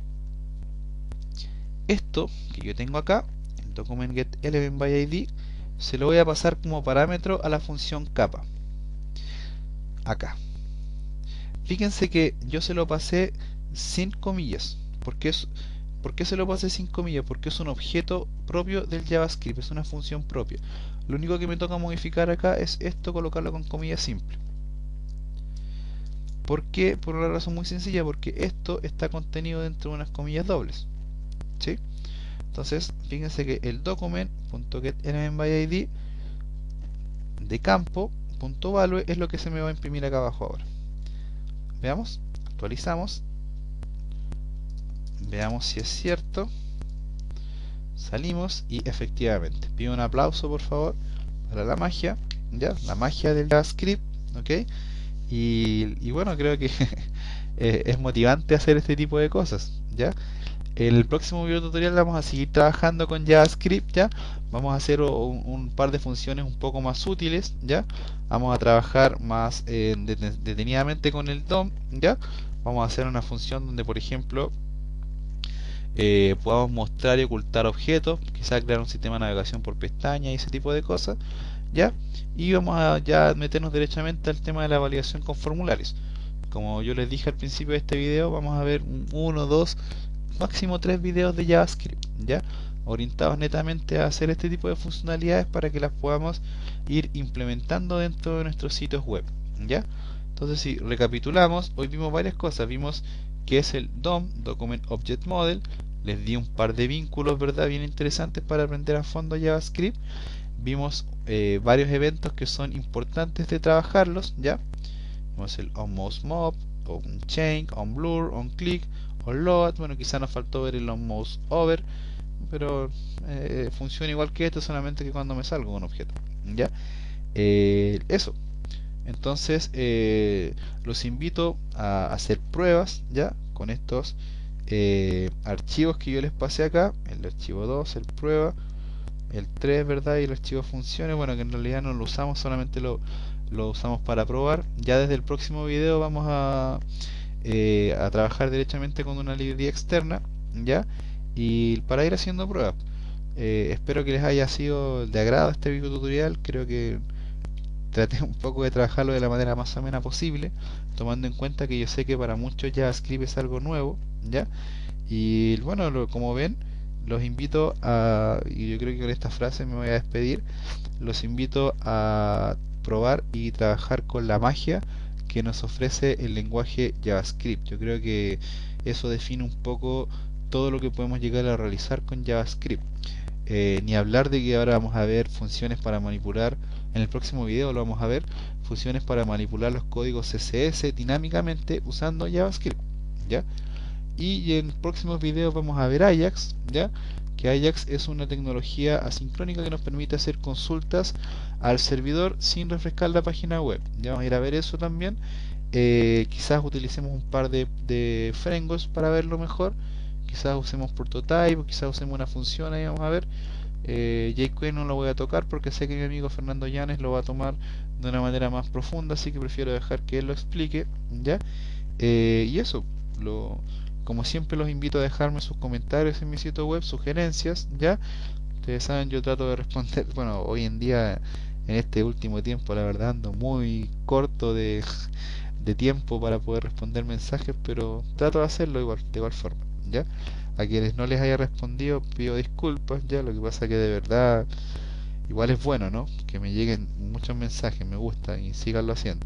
esto que yo tengo acá, el document.getElementById, se lo voy a pasar como parámetro a la función capa acá. Fíjense que yo se lo pasé sin comillas, porque es ¿Por qué se lo pasé sin comillas? Porque es un objeto propio del JavaScript, es una función propia. Lo único que me toca modificar acá es esto, colocarlo con comillas simples. ¿Por qué? Por una razón muy sencilla, porque esto está contenido dentro de unas comillas dobles, ¿sí? Entonces, fíjense que el document.getElementById de campo.value es lo que se me va a imprimir acá abajo ahora. Veamos, actualizamos, veamos si es cierto. Salimos y efectivamente, pido un aplauso por favor para la magia, ya, la magia del JavaScript, ¿ok? Y bueno, creo que es motivante hacer este tipo de cosas, ¿ya? En el próximo video tutorial vamos a seguir trabajando con JavaScript, ¿ya? Vamos a hacer un par de funciones un poco más útiles, ¿ya? Vamos a trabajar más detenidamente con el DOM, ¿ya? Vamos a hacer una función donde, por ejemplo, podamos mostrar y ocultar objetos, quizás crear un sistema de navegación por pestaña y ese tipo de cosas, ¿ya? Y vamos a ya meternos derechamente al tema de la validación con formularios. Como yo les dije al principio de este video, vamos a ver uno, dos, máximo 3 videos de JavaScript, ¿ya? Orientados netamente a hacer este tipo de funcionalidades para que las podamos ir implementando dentro de nuestros sitios web, ¿ya? Entonces, si recapitulamos, hoy vimos varias cosas. Vimos que es el DOM, Document Object Model. Les di un par de vínculos, ¿verdad? Bien interesantes para aprender a fondo JavaScript. Vimos varios eventos que son importantes de trabajarlos, ¿ya? Vimos el onMouseMob, onChange, onBlur, onClick, onLoad. Bueno, quizá nos faltó ver el onMouseOver, pero funciona igual que esto, solamente que cuando me salgo un objeto, ¿ya? Eso. Entonces, los invito a hacer pruebas, ¿ya? Con estos archivos que yo les pasé acá, el archivo 2, el prueba, el 3, ¿verdad? Y el archivo funciones, bueno, que en realidad no lo usamos, solamente lo usamos para probar. Ya desde el próximo video vamos a trabajar directamente con una librería externa, ¿ya? Y para ir haciendo pruebas. Espero que les haya sido de agrado este video tutorial. Creo que traté un poco de trabajarlo de la manera más amena posible, tomando en cuenta que yo sé que para muchos JavaScript es algo nuevo, ¿ya? Y bueno, como ven, los invito a, y yo creo que con esta frase me voy a despedir, los invito a probar y trabajar con la magia que nos ofrece el lenguaje JavaScript. Yo creo que eso define un poco todo lo que podemos llegar a realizar con JavaScript. Ni hablar de que ahora vamos a ver funciones para manipular, en el próximo video lo vamos a ver, funciones para manipular los códigos CSS dinámicamente usando JavaScript, ¿ya? Y en próximos videos vamos a ver Ajax, ¿ya? Que Ajax es una tecnología asincrónica que nos permite hacer consultas al servidor sin refrescar la página web. Ya vamos a ir a ver eso también. Quizás utilicemos un par de frameworks para verlo mejor. Quizás usemos prototype, quizás usemos una función, ahí vamos a ver. jQuery no lo voy a tocar porque sé que mi amigo Fernando Llanes lo va a tomar de una manera más profunda, así que prefiero dejar que él lo explique, ¿ya? Y eso, como siempre los invito a dejarme sus comentarios en mi sitio web, sugerencias, ¿ya? Ustedes saben, yo trato de responder, bueno, hoy en día, en este último tiempo, la verdad ando muy corto de tiempo para poder responder mensajes, pero trato de hacerlo de igual forma, ¿ya? A quienes no les haya respondido pido disculpas, ya, lo que pasa que de verdad igual es bueno, ¿no? Que me lleguen muchos mensajes, me gusta y síganlo haciendo,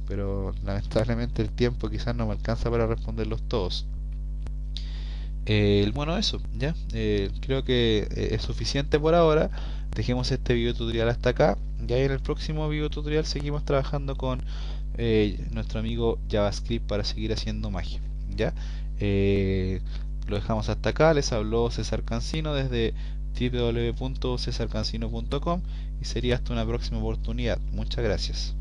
pero lamentablemente el tiempo quizás no me alcanza para responderlos todos. Bueno, eso, ya, creo que es suficiente por ahora. Dejemos este video tutorial hasta acá. Ya en el próximo video tutorial seguimos trabajando con nuestro amigo JavaScript para seguir haciendo magia, ya. Lo dejamos hasta acá. Les habló César Cancino desde www.cesarcancino.com y sería hasta una próxima oportunidad. Muchas gracias.